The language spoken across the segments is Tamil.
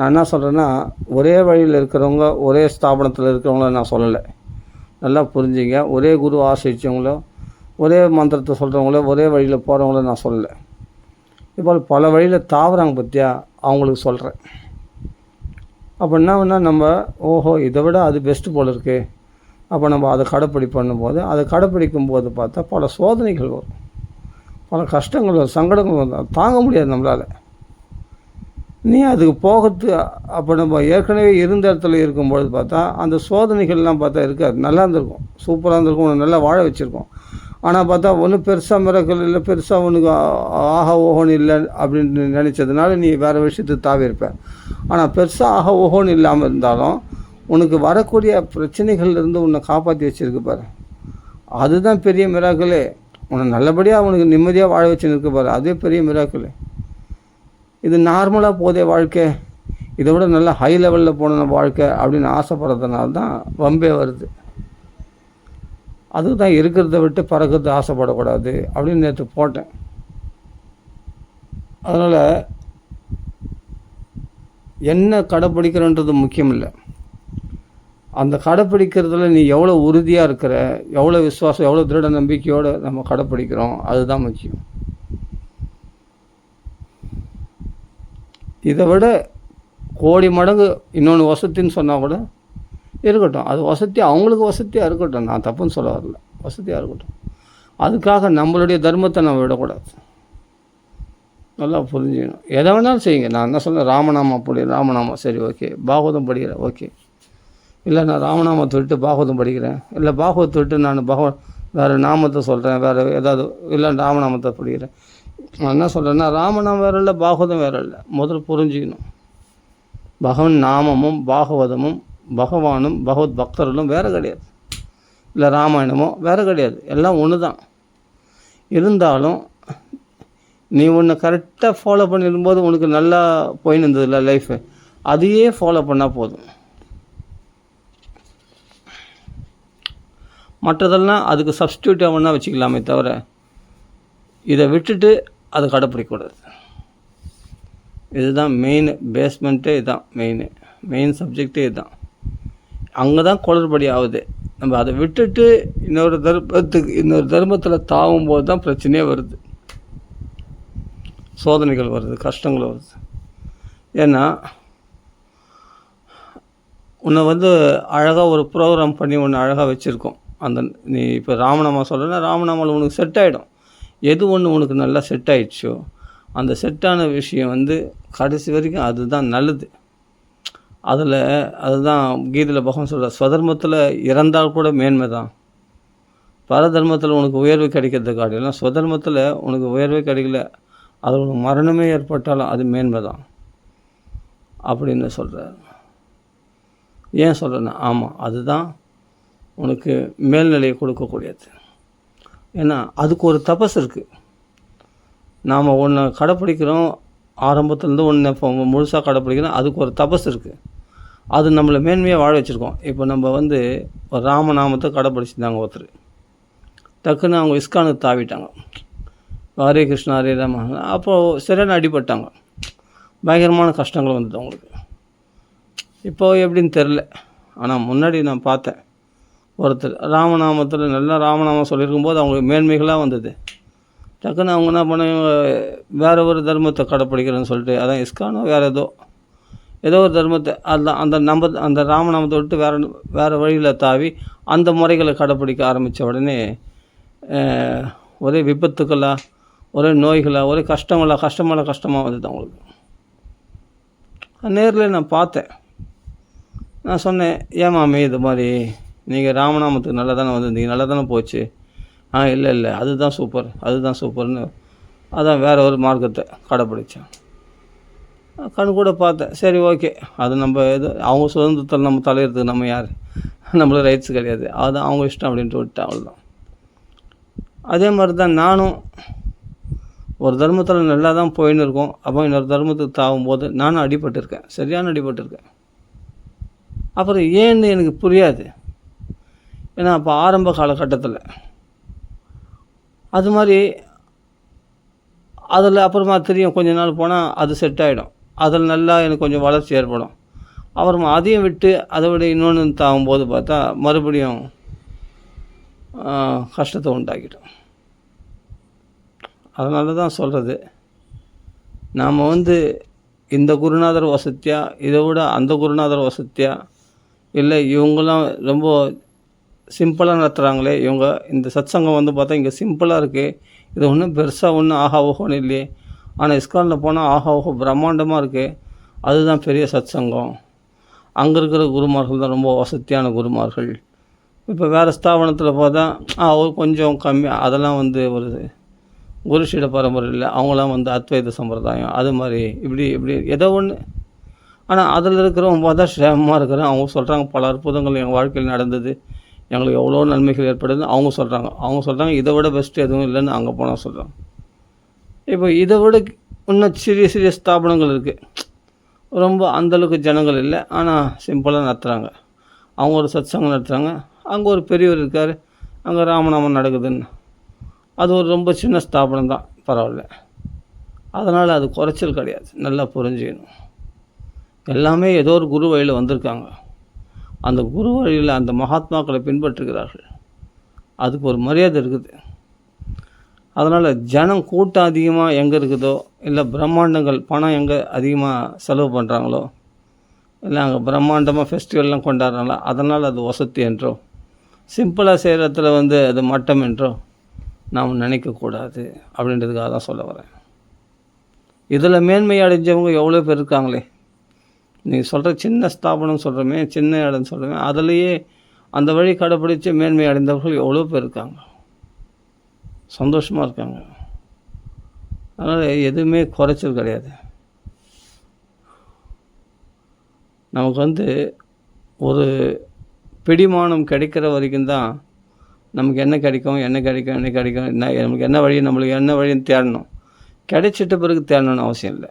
நான் என்ன சொல்கிறேன்னா, ஒரே வழியில் இருக்கிறவங்க, ஒரே ஸ்தாபனத்தில் இருக்கிறவங்கள நான் சொல்லலை. நல்லா புரிஞ்சுங்க. ஒரே குரு ஆசிரிச்சவங்களோ, ஒரே மந்திரத்தை சொல்கிறவங்களோ, ஒரே வழியில் போகிறவங்கள நான் சொல்லலை. இப்போ பல வழியில் தாவுறாங்க பற்றியா, அவங்களுக்கு சொல்கிறேன். அப்போ என்ன வேணால் நம்ம, ஓஹோ இதை விட அது பெஸ்ட்டு போல் இருக்குது, அப்போ நம்ம அதை பண்ணும்போது, அதை கடைப்பிடிக்கும் போது பார்த்தா பல சோதனைகள் வரும், பல கஷ்டங்கள் வரும், சங்கடங்கள் வரும், தாங்க முடியாது நம்மளால். நீ அதுக்கு போகிறது, அப்போ நம்ம ஏற்கனவே இருந்த இடத்துல இருக்கும்பொழுது பார்த்தா அந்த சோதனைகள்லாம் பார்த்தா இருக்காது. நல்லா இருந்திருக்கும், சூப்பராக இருந்திருக்கும், ஒன்று நல்லா வாழ வச்சுருக்கோம். ஆனால் பார்த்தா ஒன்றும் பெருசாக மிரக்கல் இல்லை, பெருசாக ஒன்றுக்கு ஆஹா ஓஹோன்னு இல்லை அப்படின்னு நினச்சதுனால நீ வேறு விஷயத்துக்கு தாவிருப்ப. ஆனால் பெருசாக ஆஹா ஓஹோன்னு இல்லாமல் இருந்தாலும் உனக்கு வரக்கூடிய பிரச்சனைகள்லேருந்து உன்னை காப்பாற்றி வச்சுருக்கு பாரு, அதுதான் பெரிய மிராக்களே. உன்னை நல்லபடியாக உனக்கு நிம்மதியாக வாழ வச்சுன்னு இருக்கு பாரு, அதே பெரிய மிராக்களே. இது நார்மலாக போதே வாழ்க்கை, இதை விட நல்லா ஹை லெவலில் போன வாழ்க்கை அப்படின்னு ஆசைப்படுறதுனால தான் வம்பே வருது. அதுக்கு தான் இருக்கிறத விட்டு பறக்கிறது ஆசைப்படக்கூடாது அப்படின்னு நேற்று போட்டேன். அதனால் என்ன கடைப்பிடிக்கிறன்றது முக்கியம் இல்லை, அந்த கடைப்பிடிக்கிறதுல நீ எவ்வளோ உறுதியாக இருக்கிற, எவ்வளோ விசுவாசம், எவ்வளோ திருட நம்பிக்கையோடு நம்ம கடைப்பிடிக்கிறோம், அதுதான் முக்கியம். இதை விட கோடி மடங்கு இன்னொன்று வசதின்னு சொன்னால் கூட இருக்கட்டும், அது வசதி அவங்களுக்கு வசதியாக இருக்கட்டும், நான் தப்புன்னு சொல்ல வரல, வசதியாக இருக்கட்டும். அதுக்காக நம்மளுடைய தர்மத்தை நம்ம விடக்கூடாது, நல்லா புரிஞ்சுக்கணும். எதை வேணாலும் செய்யுங்க. நான் என்ன சொல்ல, ராமநாமம் ராமநாமம் சரி ஓகே, பாகவதம் படிக்கிறேன் ஓகே, இல்லை நான் ராமநாமத்தை விட்டு பாகவதம் படிக்கிறேன், இல்லை பாகவத்தை விட்டு நான் வேறு நாமத்தை சொல்கிறேன், வேறு ஏதாவது, இல்லை ராமநாமத்தை படிக்கிறேன். நான் என்ன சொல்கிறேன்னா, ராமநாமம் வேறு இல்லை, பாகவதம் வேறு இல்லை. முதல்ல புரிஞ்சுக்கணும், பகவன் நாமமும் பாகவதமும் பகவானும் பகவத் பக்தர்களும் வேறு கிடையாது, இல்லை ராமாயணமோ வேறு கிடையாது, எல்லாம் ஒன்று தான். இருந்தாலும் நீ ஒன்று கரெக்டாக ஃபாலோ பண்ணிடும்போது உனக்கு நல்லா போயின்னு இருந்தது இல்லை லைஃபு, அதையே ஃபாலோ பண்ணால் போதும். மற்றதெல்லாம் அதுக்கு சப்ஸ்டியூட்டாக ஒன்றா வச்சுக்கலாமே தவிர இதை விட்டுட்டு அதை கடைப்பிடிக்கக்கூடாது. இதுதான் மெயின் பேஸ்மெண்ட்டே, இதுதான் மெயின் சப்ஜெக்டே இதுதான். அங்கே தான் குளறுபடி ஆகுது. நம்ம அதை விட்டுட்டு இன்னொரு தர்மத்தில் தாவும்போது தான் பிரச்சனையே வருது, சோதனைகள் வருது, கஷ்டங்கள் வருது. ஏன்னா உன்னை அழகாக ஒரு ப்ரோக்ராம் பண்ணி ஒன்று அழகாக வச்சுருக்கோம். அந்த நீ இப்போ ராமநாமா சொல்கிறேன்னா ராமநாமாவில் உனக்கு செட் ஆகிடும். எது ஒன்று உனக்கு நல்லா செட் ஆகிடுச்சோ அந்த செட்டான விஷயம் கடைசி வரைக்கும் அதுதான் நல்லது. அதுதான் கீதையில் பகவான் சொல்கிறார், ஸ்வதர்மத்தில் இறந்தால் கூட மேன்மை தான், பரதர்மத்தில் உனக்கு உயர்வு கிடைக்கிறது காட்டிலும் ஸ்வதர்மத்தில் உனக்கு உயர்வே கிடைக்கல, அது உனக்கு மரணமே ஏற்பட்டாலும் அது மேன்மை தான் அப்படின்னு சொல்கிறார். ஏன் சொல்கிறேன்னா, ஆமாம் அதுதான் உனக்கு மேல்நிலையை கொடுக்கக்கூடியது. ஏன்னா அதுக்கு ஒரு தபஸ் இருக்குது. நாம் ஒன்று கடைப்பிடிக்கிறோம், ஆரம்பத்துலேருந்து ஒன்று இப்போ முழுசாக கடைப்பிடிக்கிறோம், அதுக்கு ஒரு தபஸ் இருக்குது. அது நம்மளை மேன்மையாக வாழ வச்சுருக்கோம். இப்போ நம்ம ஒரு ராமநாமத்தை கடைப்பிடிச்சிருந்தாங்க ஒருத்தர், டக்குன்னு அவங்க இஸ்கானுக்கு தாவிட்டாங்க, ஹரே கிருஷ்ணா ஹரே ராம, அப்போது சரியான அடிபட்டாங்க, பயங்கரமான கஷ்டங்கள் வந்தது அவங்களுக்கு. இப்போது எப்படின்னு தெரில. ஆனால் முன்னாடி நான் பார்த்தேன் ஒருத்தர் ராமநாமத்தில் நல்லா ராமநாமம் சொல்லியிருக்கும் போது அவங்களுக்கு மேன்மைகளாக வந்தது. டக்குன்னு அவங்க என்ன பண்ணாங்க, வேறு ஒரு தர்மத்தை கடைப்பிடிக்கிறேன்னு சொல்லிட்டு, அதான் இஸ்கானோ வேறு ஏதோ ஒரு தர்மத்தை அந்த ராமநாமத்தை விட்டு வேறு வழியில் தாவி அந்த முறைகளை கடைப்பிடிக்க ஆரம்பித்த உடனே ஒரே விபத்துக்களாக, ஒரே நோய்களாக, ஒரே கஷ்டமாக வந்தது அவங்களுக்கு. நேரில் நான் பார்த்தேன். நான் சொன்னேன், ஏமாமே இது மாதிரி நீங்கள் ராமநாமத்துக்கு நல்லா தானே வந்திருந்தீங்க, நல்லா தானே போச்சு. இல்லை அதுதான் சூப்பர்னு அதான் வேறு ஒரு மார்க்கத்தை கடைப்பிடிச்சேன். கண் கூட பார்த்தேன். சரி ஓகே, அது நம்ம அவங்க சுதந்திரத்தில் நம்ம தலையிறதுக்கு நம்ம யார், நம்மளுக்கு ரைட்ஸ் கிடையாது, அதுதான் அவங்க இஷ்டம் அப்படின்ட்டு விட்டேன், அவ்வளோதான். அதே மாதிரி தான் நானும் ஒரு தர்மத்தில் நல்லா தான் போயின்னு இருக்கோம். அப்போ இன்னொரு தர்மத்துக்கு தாவும்போது நானும் அடிபட்டிருக்கேன், சரியான அடிபட்டிருக்கேன். அப்புறம் ஏன்னு எனக்கு புரியாது. ஏன்னா அப்போ ஆரம்ப காலகட்டத்தில் அது மாதிரி அதில் அப்புறமா தெரியும், கொஞ்ச நாள் போனால் அது செட் ஆகிடும். அதில் நல்லா எனக்கு கொஞ்சம் வளர்ச்சி ஏற்படும். அப்புறம் அதையும் விட்டு அதை விட இன்னொன்று தாங்கும்போது பார்த்தா மறுபடியும் கஷ்டத்தை உண்டாக்கிட்டோம். அதனால தான் சொல்கிறது, நாம் இந்த குருநாதர் வசதியா, இதை விட அந்த குருநாதர் வசதியா, இல்லை இவங்களாம் ரொம்ப சிம்பிளாக நடத்துகிறாங்களே இவங்க, இந்த சத்சங்கம் பார்த்தா இங்கே சிம்பிளாக இருக்குது, இது ஒன்றும் பெருசாக ஒன்றும் ஆஹா ஓஹோன்னு இல்லையே, ஆனால் இஸ்கானில் போனால் ஆஹா ஓஹோ பிரம்மாண்டமாக இருக்குது, அதுதான் பெரிய சத்சங்கம், அங்கே இருக்கிற குருமார்கள் தான் ரொம்ப வசதியான குருமார்கள். இப்போ வேறு ஸ்தாபனத்தில் பார்த்தா கொஞ்சம் கம்மியாக, அதெல்லாம் ஒரு குருஷீட பரம்பரை இல்லை, அவங்களாம் அத்வைத சம்பிரதாயம், அது மாதிரி இப்படி ஏதோ ஒன்று. ஆனால் அதில் இருக்கிறவங்க பார்த்தா சேமமாக இருக்கிறேன். அவங்க சொல்கிறாங்க பல அற்புதங்கள் எங்கள் வாழ்க்கையில் நடந்தது, எங்களுக்கு எவ்வளோ நன்மைகள் ஏற்படுது அவங்க சொல்கிறாங்க. இதை விட பெஸ்ட்டு எதுவும் இல்லைன்னு அங்கே போனால் சொல்கிறாங்க. இப்போ இதை விட இன்னும் சிறிய ஸ்தாபனங்கள் இருக்குது, ரொம்ப அந்தளவுக்கு ஜனங்கள் இல்லை, ஆனால் சிம்பிளாக நடத்துகிறாங்க. அவங்க ஒரு சத்சங்கம் நடத்துகிறாங்க, அங்கே ஒரு பெரியவர் இருக்கார், அங்கே ராமநாமம் நடக்குதுன்னு, அது ஒரு ரொம்ப சின்ன ஸ்தாபனம் தான், பரவாயில்ல. அதனால் அது குறைச்சல் கிடையாது, நல்லா புரிஞ்சுக்கணும். எல்லாமே ஏதோ ஒரு குரு வழியில் வந்திருக்காங்க, அந்த குரு வழியில் அந்த மகாத்மாக்களை பின்பற்றுகிறார்கள், அதுக்கு ஒரு மரியாதை இருக்குது. அதனால் ஜனம் கூட்டம் அதிகமாக எங்கே இருக்குதோ, இல்லை பிரம்மாண்டங்கள் பணம் எங்கே அதிகமாக செலவு பண்ணுறாங்களோ, இல்லை அங்கே பிரம்மாண்டமாக ஃபெஸ்டிவல்லாம் கொண்டாடுறாங்களோ, அதனால் அது வசதி என்றோ, சிம்பிளாக செய்கிறத்துல அது மட்டம் என்றோ நாம் நினைக்கக்கூடாது அப்படின்றதுக்காக தான் சொல்ல வரேன். இதில் மேன்மை அடைஞ்சவங்க எவ்வளோ பேர் இருக்காங்களே. நீங்கள் சொல்கிற சின்ன ஸ்தாபனம் சொல்கிறோமே, சின்ன இடம்னு சொல்கிறோமே, அதிலேயே அந்த வழி கடைப்பிடித்து மேன்மை அடைந்தவர்கள் எவ்வளோ பேர் இருக்காங்க, சந்தோஷமாக இருக்காங்க. அதனால் எதுவுமே குறைச்சல் கிடையாது. நமக்கு ஒரு பிடிமானம் கிடைக்கிற வரைக்கும் தான் நமக்கு என்ன கிடைக்கும், நமக்கு நம்மளுக்கு என்ன வழின்னு தேடணும். கிடைச்சிட்ட பிறகு தேடணும்னு அவசியம் இல்லை.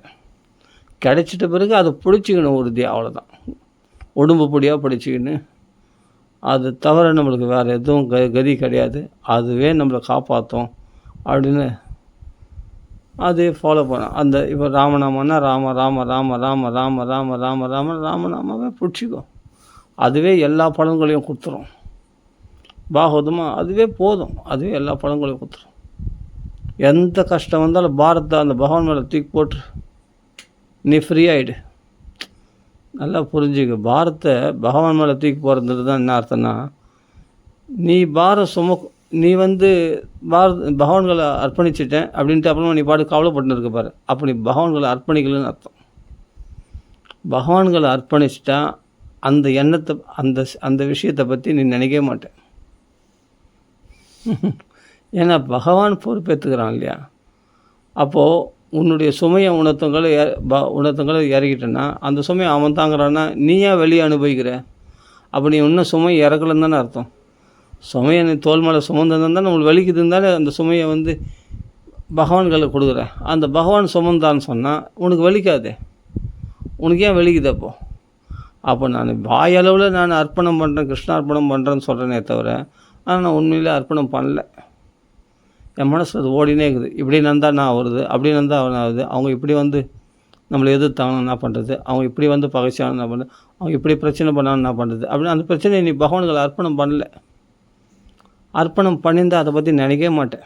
கிடைச்சிட்ட பிறகு அதை பிடிச்சிக்கணும் உறுதியாக, அவ்வளோதான். உடம்பு பொடியாக பிடிச்சிக்கின்னு, அது தவிர நம்மளுக்கு வேறு எதுவும் கதி கிடையாது, அதுவே நம்மளை காப்பாற்றும் அப்படின்னு அதே ஃபாலோ பண்ண. இப்போ ராமநாமன்னா ராமநாமாவே பிடிச்சிக்கும், அதுவே எல்லா பலன்களையும் கொடுத்துரும். பாகவதமாக அதுவே போதும், அதுவே எல்லா பலன்களையும் கொடுத்துரும். எந்த கஷ்டம் வந்தாலும் பாரத்தை அந்த பகவான் மேலே தூக்கி போட்டு நீ ஃப்ரீ ஆகிடு. நல்லா புரிஞ்சுக்க, பாரத்தை பகவான் மேலே தூக்கி போகிறது தான் என்ன அர்த்தம்னா, நீ நீ பகவான்களை அர்ப்பணிச்சிட்டேன் அப்படின்ட்டு அப்புறமா நீ பாட்டு கவலைப்பட்டு இருக்க பாரு, அப்படி பகவான்களை அர்ப்பணிக்கலன்னு அர்த்தம். பகவான்களை அர்ப்பணிச்சிட்டா அந்த எண்ணத்தை அந்த விஷயத்தை பற்றி நீ நினைக்கவே மாட்டேன். ஏன்னா பகவான் பொறுப்பேற்றுக்கிறான் இல்லையா. அப்போது உன்னுடைய சுமையை உணர்த்தங்களை இறக்கிட்டேன்னா அந்த சுமையை அவன் தாங்கிறான்னா நீ ஏன் வெளியே அனுபவிக்கிற? அப்போ நீ இன்னும் சுமை இறக்கலன்னு தானே அர்த்தம். சுமையை நீ தோல் மேலே சுமந்துருந்தால் நம்மளுக்கு வலிக்குது இருந்தாலும் அந்த சுமையை பகவான்களை கொடுக்குற. அந்த பகவான் சுமந்தான்னு சொன்னால் உனக்கு வலிக்காதே, உனக்கு ஏன் வலிக்குது? அப்போ நான் வாயளவில் நான் அர்ப்பணம் பண்ணுறேன், கிருஷ்ணார்ப்பணம் பண்ணுறேன்னு சொல்கிறேனே தவிர, ஆனால் நான் உண்மையிலே அர்ப்பணம் பண்ணல. என் மனசில் அது ஓடினே இருக்குது. இப்படி நடந்தால் நான் வருது, அப்படி நடந்தால் அவன் ஆகுது, அவங்க இப்படி நம்மளை எதிர்த்தாங்கன்னு என்ன பண்ணுறது, அவங்க இப்படி பகைச்சாங்கன்னு என்ன பண்ணுறது, அவங்க இப்படி பிரச்சனை பண்ணான்னு என்ன பண்ணுறது அப்படின்னு அந்த பிரச்சனையை நீ பகவான்களை அர்ப்பணம் பண்ணல. அர்ப்பணம் பண்ணியிருந்தால் அதை பற்றி நினைக்கவே மாட்டேன்.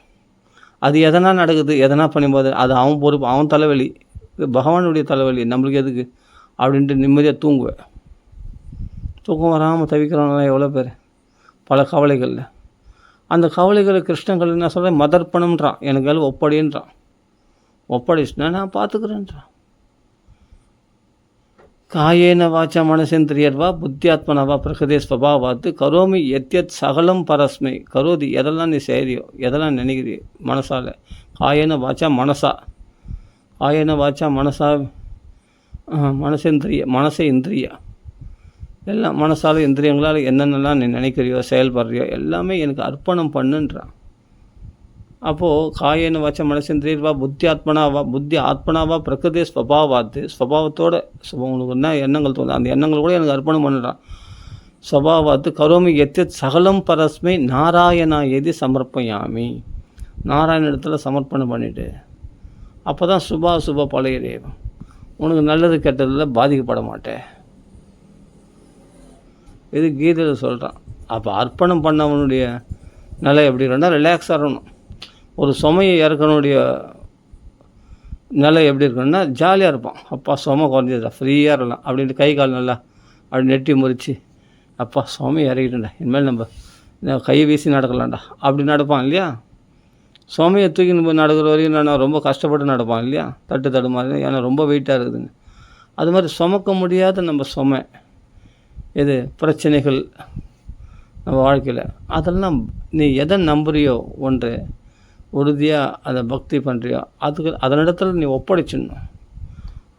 அது எதனா நடக்குது, எதனா பண்ணும்போது அது அவன் பொறுப்பு, அவன் தலைவலி, இது பகவானுடைய தலைவலி, நம்மளுக்கு எதுக்கு அப்படின்ட்டு நிம்மதியாக தூங்குவேன். தூக்கம் வராமல் தவிக்கிறவங்களாம் எவ்வளோ பேர், பல கவலைகளில். அந்த கவலைகளை கிருஷ்ணங்கள் என்ன சொல்கிறேன், மதர்ப்பணம்ன்றான், எனக்கு எல்லாம் ஒப்படின்றான். ஒப்படைச்சுனா நான் பார்த்துக்கிறேன்றான். காயேன வாச்சா மனசேந்திரியர்வா புத்தியாத்மனவா பிரகதே ஸ்வபாவாத்து கரோமி எத்யத் சகலம் பரஸ்மை கரோதி. எதெல்லாம் நீ செய்கிறியோ, எதெல்லாம் நினைக்கிறியோ மனசால், காயேன வாச்சா மனசா மனசே இந்திரியா, எல்லாம் மனசால் இந்திரியங்களால் என்னென்னலாம் நீ நினைக்கிறியோ செயல்படுறியோ எல்லாமே எனக்கு அர்ப்பணம் பண்ணுன்றான். அப்போது காயேன வாச்சா மனசேந்திரியர்வா புத்தி ஆத்மனாவா பிரகிருதே ஸ்வபாவாத்து, ஸ்வபாவத்தோட உனக்கு என்ன எண்ணங்கள் தோணுது அந்த எண்ணங்கள் கூட எனக்கு அர்ப்பணம் பண்ணுறான். ஸ்வபாவாத்து கரோமி எத்தியத் சகலம் பரஸ்மை நாராயணா எதி சமர்ப்பயாமி. நாராயண இடத்துல சமர்ப்பணம் பண்ணிவிட்டு அப்போ தான் சுபா பழைய தேவம் உனக்கு நல்லது கெட்டதில் பாதிக்கப்பட மாட்டேன். இது கீதையில் சொல்கிறான். அப்போ அர்ப்பணம் பண்ணவனுடைய நிலை எப்படி இருக்குன்னா ரிலாக்ஸாக இருக்கணும். ஒரு சுமையை இறக்கனுடைய நிலை எப்படி இருக்குன்னா ஜாலியாக இருப்பான். அப்பா சுமை குறைஞ்சதா, ஃப்ரீயாக இருக்கலாம் அப்படின்ட்டு கை கால் நல்லா அப்படி நெட்டி முறித்து, அப்பா சுமையை இறக்கிட்டேன்டா, இனிமேல் நம்ம கை வீசி நடக்கலாம்டா அப்படி நடப்பான் இல்லையா. சுமையை தூக்கின்னு போய் நடக்கிற வரைக்கும் நான் ரொம்ப கஷ்டப்பட்டு நடப்பான் இல்லையா, தட்டு மாதிரி, ஏன்னா ரொம்ப வெயிட்டாக இருக்குதுங்க. அது மாதிரி சுமக்க முடியாத நம்ம சுமை இது பிரச்சனைகள் நம்ம வாழ்க்கையில், அதெல்லாம் நீ எதை நம்புறியோ ஒன்று உறுதியாக அதை பக்தி பண்ணுறியோ அதனிடத்தில் நீ ஒப்படைச்சிடணும்.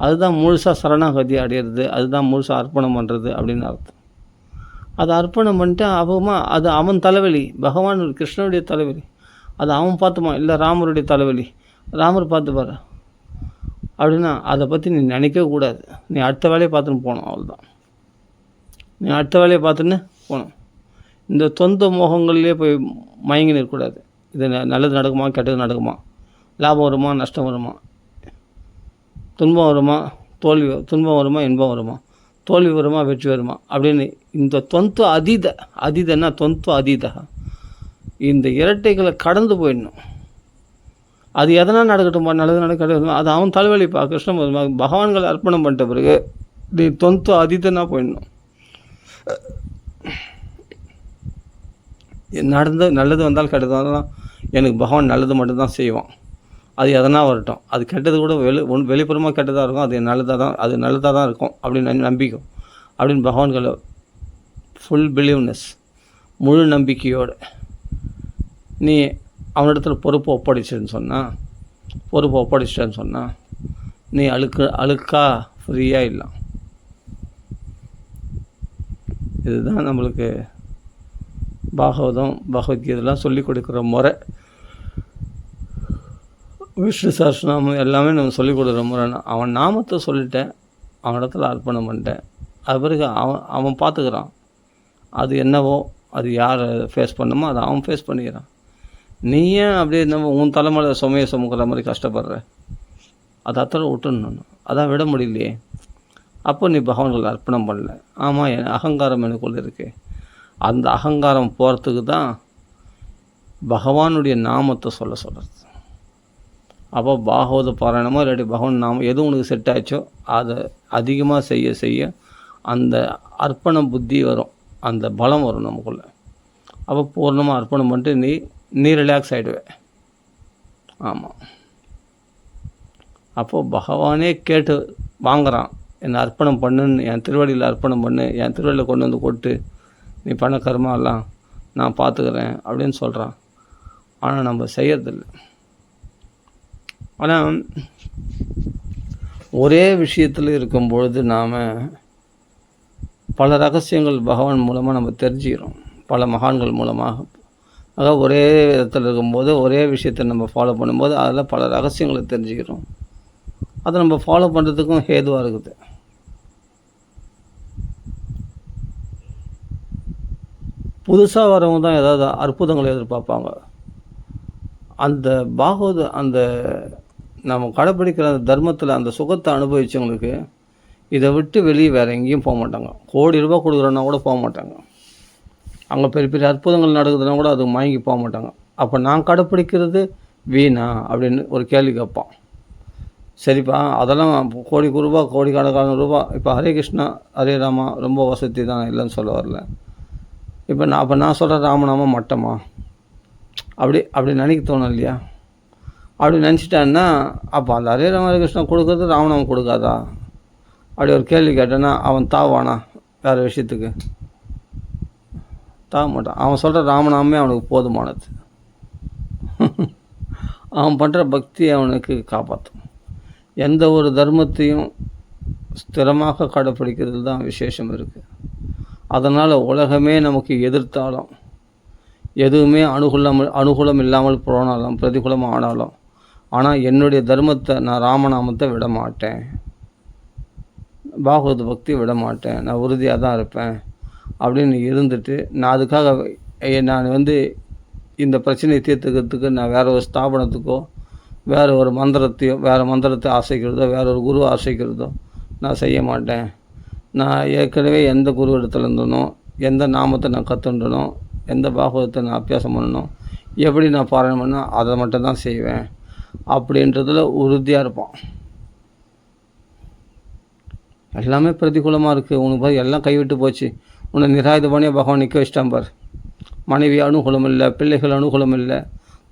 அதுதான் முழுசாக சரணாகதி அடையிறது, அதுதான் முழுசாக அர்ப்பணம் பண்ணுறது அப்படின்னு அர்த்தம். அதை அர்ப்பணம் பண்ணிட்டு அது அவன் தலைவலி, பகவான் கிருஷ்ணனுடைய தலைவலி, அது அவன் பார்த்துப்பான். இல்லை ராமருடைய தலைவலி, ராமர் பார்த்துப்பார் அப்படின்னா அதை பற்றி நீ நினைக்கவே கூடாது. நீ அடுத்த வேலையை பார்த்துன்னு போகணும், அவ்வளோதான். நீ அடுத்த வேலையை பார்த்துன்னு போகணும். இந்த தொந்த மோகங்கள்லேயே போய் மயங்கி நிற்கக்கூடாது. இது நல்லது நடக்குமா, கெட்டது நடக்குமா, லாபம் வருமா, நஷ்டம் வருமா, துன்பம் வருமா, துன்பம் வருமா, இன்பம் வருமா, தோல்வி வருமா, வெற்றி வருமா அப்படின்னு இந்த அதீதன்னா அதீத இந்த இரட்டைகளை கடந்து போயிடணும். அது எதனால் நடக்கட்டும், நல்லது நடக்கட்டும், அது அவன் தலைவலிப்பா. கிருஷ்ணன் பகவான்களை அர்ப்பணம் பண்ணிட்ட பிறகு நீ அதீதனா போயிடணும். நல்லது வந்தால் கெட்டது வந்தாலும் எனக்கு பகவான் நல்லது மட்டும்தான் செய்வான். அது எதனா வரட்டும், அது கெட்டது கூட வெளிப்புறமாக கெட்டதாக இருக்கும், அது நல்லதாக தான் இருக்கும் அப்படின்னு நம்பிக்கை அப்படின்னு பகவான்களை ஃபுல் பிலீவ்னஸ், முழு நம்பிக்கையோடு நீ அவனிடத்தில் பொறுப்பை ஒப்படைச்சிட்டேன்னு சொன்னால் நீ அழுக்கா ஃப்ரீயாக இல்லை. இதுதான் நம்மளுக்கு பாகவதம் பகவத்கீதைலாம் சொல்லிக் கொடுக்குற முறை. விஷ்ணு சஹஸ்ரநாமம் எல்லாமே நம்ம சொல்லிக் கொடுக்குற முறை. அவன் நாமத்தை சொல்லிட்டேன், அவனிடத்தில் அர்ப்பணம் பண்ணிட்டேன், அது பிறகு அவன் பார்த்துக்கிறான். அது என்னவோ, அது யாரை ஃபேஸ் பண்ணுமோ அதை அவன் ஃபேஸ் பண்ணிக்கிறான். நீ ஏன் அப்படியே நம்ம உன் தலைமையில் சுமையை சுமக்கிற மாதிரி கஷ்டப்படுற? அதை அத்தனை விட்டுணும். அதான் விட முடியலையே. அப்போ நீ பகவான்கள் அர்ப்பணம் பண்ணல. ஆமாம், என் அகங்காரம் எனக்குள்ளே இருக்கு. அந்த அகங்காரம் போகிறதுக்கு தான் பகவானுடைய நாமத்தை சொல்கிறது. அப்போ பாகவத பாராயணமோ இல்லாட்டி பகவான் நாமம் எது உனக்கு செட் ஆச்சோ அதை அதிகமாக செய்ய அந்த அர்ப்பண புத்தி வரும், அந்த பலம் வரும் நமக்குள்ளே. அப்போ பூர்ணமாக அர்ப்பணம் பண்ணிட்டு நீ ரிலாக்ஸ் ஆகிடுவேன். ஆமாம், அப்போது பகவானே கேட்டு வாங்குகிறான், என்னை அர்ப்பணம் பண்ணுன்னு, என் திருவடியில் அர்ப்பணம் பண்ணு, என் திருவடியில் கொண்டு வந்து கொட்டு, நீ பண்ண கர்மாலாம் நான் பார்த்துக்கிறேன் அப்படின்னு சொல்கிறான். ஆனால் நம்ம செய்யறதில்லை. ஆனால் ஒரே விஷயத்தில் இருக்கும்பொழுது நாம் பல ரகசியங்கள் பகவான் மூலமாக நம்ம தெரிஞ்சுக்கிறோம், பல மகான்கள் மூலமாக. அதாவது ஒரே விதத்தில் இருக்கும்போது ஒரே விஷயத்தை நம்ம ஃபாலோ பண்ணும்போது அதில் பல ரகசியங்களை தெரிஞ்சுக்கிறோம். அதை நம்ம ஃபாலோ பண்ணுறதுக்கும் ஹேதுவாக இருக்குது. புதுசாக வரவங்க தான் ஏதாவது அற்புதங்களை எதிர்பார்ப்பாங்க. அந்த அந்த நம்ம கடைப்பிடிக்கிற அந்த தர்மத்தில் அந்த சுகத்தை அனுபவித்தவங்களுக்கு இதை விட்டு வெளியே வேறு எங்கேயும் போக மாட்டாங்க. கோடி ரூபா கொடுக்குறோன்னா கூட போக மாட்டாங்க. அங்கே பெரிய பெரிய அற்புதங்கள் நடக்குதுன்னா கூட அது வாங்கி போக மாட்டாங்க. அப்போ நான் கடைப்பிடிக்கிறது வீணா அப்படின்னு ஒரு கேள்வி கேட்பான். சரிப்பா, அதெல்லாம் கோடி ரூபா, கோடிக்கணக்கான ரூபா. இப்போ ஹரே கிருஷ்ணா ஹரே ராமா ரொம்ப வசதி தான், இல்லைன்னு சொல்ல வரல. இப்போ நான் சொல்கிற ராமநாமம் மட்டமா அப்படி நினைக்க தோணும் இல்லையா? அப்படி நினச்சிட்டான்னா அப்போ அந்த ஹரே ராம ஹரே கிருஷ்ணா கொடுக்குறது ராமநாமம் கொடுக்காதா அப்படி ஒரு கேள்வி கேட்டேன்னா அவன் தாவானா வேறு விஷயத்துக்கு? தாவ மாட்டான். அவன் சொல்கிற ராமநாமே அவனுக்கு போதுமானது. அவன் பண்ணுற பக்தி அவனுக்கு காப்பாற்றும். எந்த ஒரு தர்மத்தையும் ஸ்திரமாக கடைப்பிடிக்கிறது தான் விசேஷம் இருக்குது. அதனால் உலகமே நமக்கு எதிர்த்தாலும், எதுவுமே அனுகூலம் இல்லாமல் போனாலும், பிரதிகூலம் ஆனாலும், ஆனால் என்னுடைய தர்மத்தை, நான் ராமநாமத்தை விட மாட்டேன், பாகவத பக்தி விட மாட்டேன், நான் உறுதியாக தான் இருப்பேன் அப்படின்னு இருந்துட்டு, நான் அதுக்காக நான் இந்த பிரச்சனையை தீர்த்துக்கிறதுக்கு நான் வேறு ஒரு ஸ்தாபனத்துக்கோ வேறு ஒரு மந்திரத்தையோ வேறு மந்திரத்தை ஆசைக்கிறதோ வேற ஒரு குரு ஆசைக்கிறதோ நான் செய்ய மாட்டேன். நான் ஏற்கனவே எந்த குரு இடத்துல இருந்தனோ, எந்த நாமத்தை நான் கற்றுண்டனோ, எந்த பாகவதத்தை நான் அபியாசம் பண்ணணும், எப்படி நான் பாராயணம் பண்ணணும், அதை மட்டும் தான் செய்வேன் அப்படின்றதில் உறுதியாக இருப்பான். எல்லாமே பிரதிகூலமாக இருக்குது. உனக்கு பாரு எல்லாம் கைவிட்டு போச்சு. உன்னை நிராயுதபாணியாக பகவான் நிற்க வச்சிட்டான் பார். மனைவி அனுகூலம் இல்லை, பிள்ளைகள் அனுகூலம் இல்லை,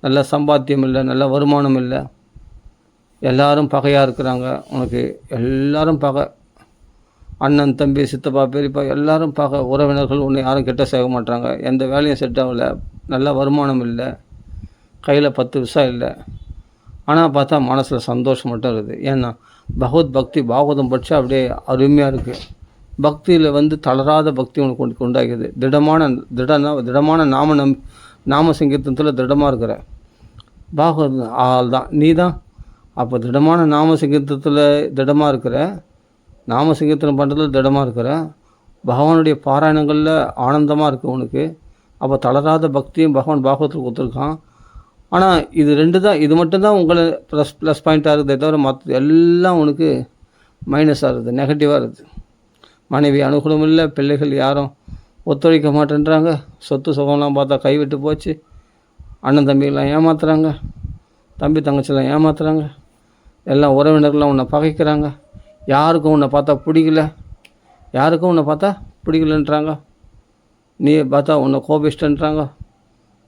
நல்ல சம்பாத்தியம் இல்லை, நல்ல வருமானம் இல்லை, எல்லோரும் பகையாக இருக்கிறாங்க. உனக்கு எல்லோரும் பகை. அண்ணன், தம்பி, சித்தப்பா, பெரியப்பா எல்லோரும் பகை. உறவினர்கள் உன்னை யாரும் கிட்ட செய்ய மாட்டாங்க. எந்த வேலையும் செட் ஆகலை, நல்ல வருமானம் இல்லை, கையில் 10 பைசா இல்லை. ஆனால் பார்த்தா மனசில் சந்தோஷம் மட்டும் இருக்குது. ஏன்னா பகவத் பக்தி பாகவதம் படித்தா அப்படியே அருமையாக இருக்குது. பக்தியில் தளராத பக்தி உனக்கு உண்டாக்குது. திடமான நாம சங்கீர்த்தனத்தில் திடமாக இருக்கிற பாகவதம் ஆள் தான் நீ தான். அப்போ திடமான நாம சங்கீர்த்தனத்தில் திடமாக இருக்கிற, நாம சங்கீர்த்தனம் பண்ணுறதுல திடமாக இருக்கிற, பகவானுடைய பாராயணங்களில் ஆனந்தமாக இருக்குது உனக்கு. அப்போ தளராத பக்தியும் பகவான் பாகவத்தில் கொடுத்துருக்கான். ஆனால் இது 2 தான், இது மட்டும்தான் உங்களை ப்ளஸ் பாயிண்ட்டாக இருக்குதே தவிர மற்ற எல்லாம் உனக்கு மைனஸாக இருக்குது, நெகட்டிவாக இருக்குது. மனைவி அனுகூலம் இல்லை, பிள்ளைகள் யாரும் ஒத்துழைக்க மாட்டேன்றாங்க, சொத்து சுகம்லாம் பார்த்தா கைவிட்டு போச்சு, அண்ணன் தம்பிகள்லாம் ஏமாத்துறாங்க, தம்பி தங்கச்சிலாம் ஏமாத்துறாங்க, எல்லாம் உறவினர்கள்லாம் உன்னை பகைக்கிறாங்க, யாருக்கும் உன்னை பார்த்தா பிடிக்கலன்றாங்க, நீ பார்த்தா உன்னை கோபிஷ்டன்றாங்க,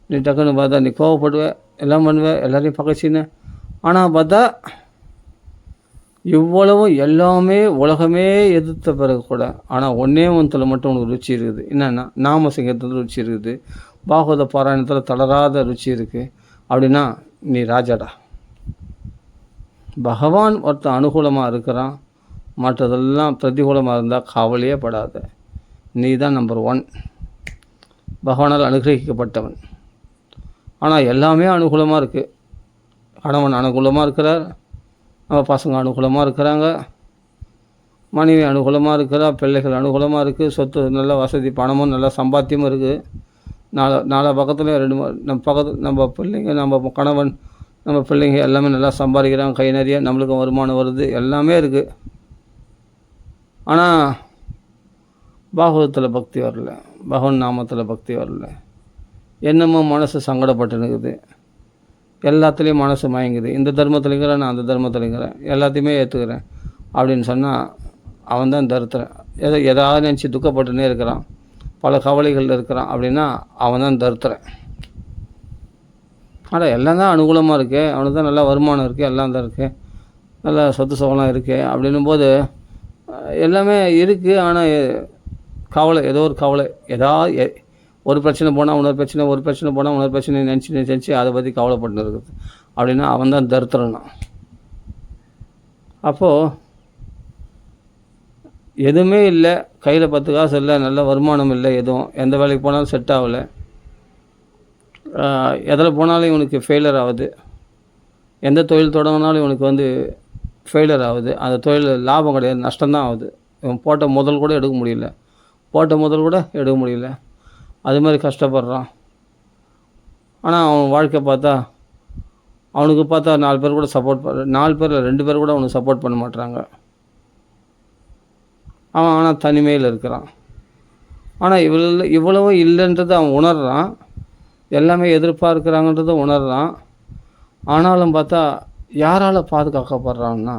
நீ டக்குன்னு பார்த்தா நீ கோவப்படுவே, எல்லாம் பண்ணுவேன், எல்லாரையும் பகைச்சின்னு. ஆனால் பார்த்தா இவ்வளவும் எல்லாமே உலகமே எதிர்த்த பிறகு கூட, ஆனால் ஒன்றே ஒன்றில் மட்டும் உனக்கு ருச்சி இருக்குது. என்னென்னா நாம சங்கீர்த்தனத்தில் ருச்சி இருக்குது, பாகவத பாராயணத்தில் தளராத ருச்சி இருக்குது. அப்படின்னா நீ ராஜாடா. பகவான் ஒருத்தன் அனுகூலமாக இருக்கிறான், மற்றதெல்லாம் பிரதிகூலமாக இருந்தால் கவலையே படாத. நீ தான் நம்பர் 1, பகவானால் அனுகிரகிக்கப்பட்டவன். ஆனால் எல்லாமே அனுகூலமாக இருக்குது. கணவன் அனுகூலமாக இருக்கிறார், நம்ம பசங்க அனுகூலமாக இருக்கிறாங்க, மனைவி அனுகூலமாக இருக்கிறா, பிள்ளைகள் அனுகூலமாக இருக்குது, சொத்து நல்ல வசதி, பணமும் நல்ல சம்பாத்தியமும் இருக்குது. நாலா பக்கத்துலேயும் நம்ம பிள்ளைங்க, நம்ம கணவன், நம்ம பிள்ளைங்க எல்லாமே நல்லா சம்பாதிக்கிறாங்க, கை நிறைய நம்மளுக்கும் வருமானம் வருது, எல்லாமே இருக்குது. ஆனால் பாகவதத்தில் பக்தி வரல, பகவான் நாமத்தில் பக்தி வரல. என்னமோ மனசு சங்கடப்பட்டுனுக்குது, எல்லாத்துலேயும் மனசு மயங்குது. இந்த தர்மத்தில்ங்கிறேன், நான் அந்த தர்மத்தில்ங்கிறேன், எல்லாத்தையுமே ஏற்றுக்கிறேன் அப்படின்னு சொன்னால் அவன் தான் தருத்துறேன். எதாவது நினச்சி துக்கப்பட்டுனே இருக்கிறான், பல கவலைகள் இருக்கிறான் அப்படின்னா அவன் தான் தருத்துறேன். ஆனால் எல்லாம் தான் அனுகூலமாக இருக்கு, அவனுக்கு தான் நல்லா வருமானம் இருக்குது, எல்லாம் தான் இருக்குது, நல்லா சொத்து சுகம்லாம் இருக்குது. அப்படின்னும் போது எல்லாமே இருக்குது. ஆனால் கவலை, ஏதோ ஒரு கவலை, ஏதாவது ஒரு பிரச்சனை போனால் இன்னொரு பிரச்சனை, ஒரு பிரச்சனை போனால் இன்னொரு பிரச்சனை நினச்சி அதை பற்றி கவலைப்பட்டு இருக்குது அப்படின்னா அவன் தான் தருத்திரனா. அப்போது எதுவுமே இல்லை, கையில் 10 காசு இல்லை, நல்ல வருமானம் இல்லை, எதுவும் எந்த வேலைக்கு போனாலும் செட் ஆகலை, எதில் போனாலும் இவனுக்கு ஃபெயிலியர் ஆகுது, எந்த தொழில் தொடங்கினாலும் இவனுக்கு ஃபெயிலியர் ஆகுது, அந்த தொழில் லாபம் கிடையாது, நஷ்டம்தான் ஆகுது. இவன் போட்ட முதல் கூட எடுக்க முடியல, அது மாதிரி கஷ்டப்படுறான். ஆனால் அவன் வாழ்க்கை பார்த்தா அவனுக்கு 4 பேர் கூட சப்போர்ட் 4 பேர் 2 பேர் கூட அவனுக்கு சப்போர்ட் பண்ண மாட்டுறாங்க. அவன் ஆனால் தனிமையில் இருக்கிறான். ஆனால் இவ்வளவும் இல்லைன்றது அவன் உணர்றான், எல்லாமே எதிர்பார்க்குறாங்கன்றதை உணர்றான். ஆனாலும் பார்த்தா யாரால் பாதுகாக்கப்படுறான்னா,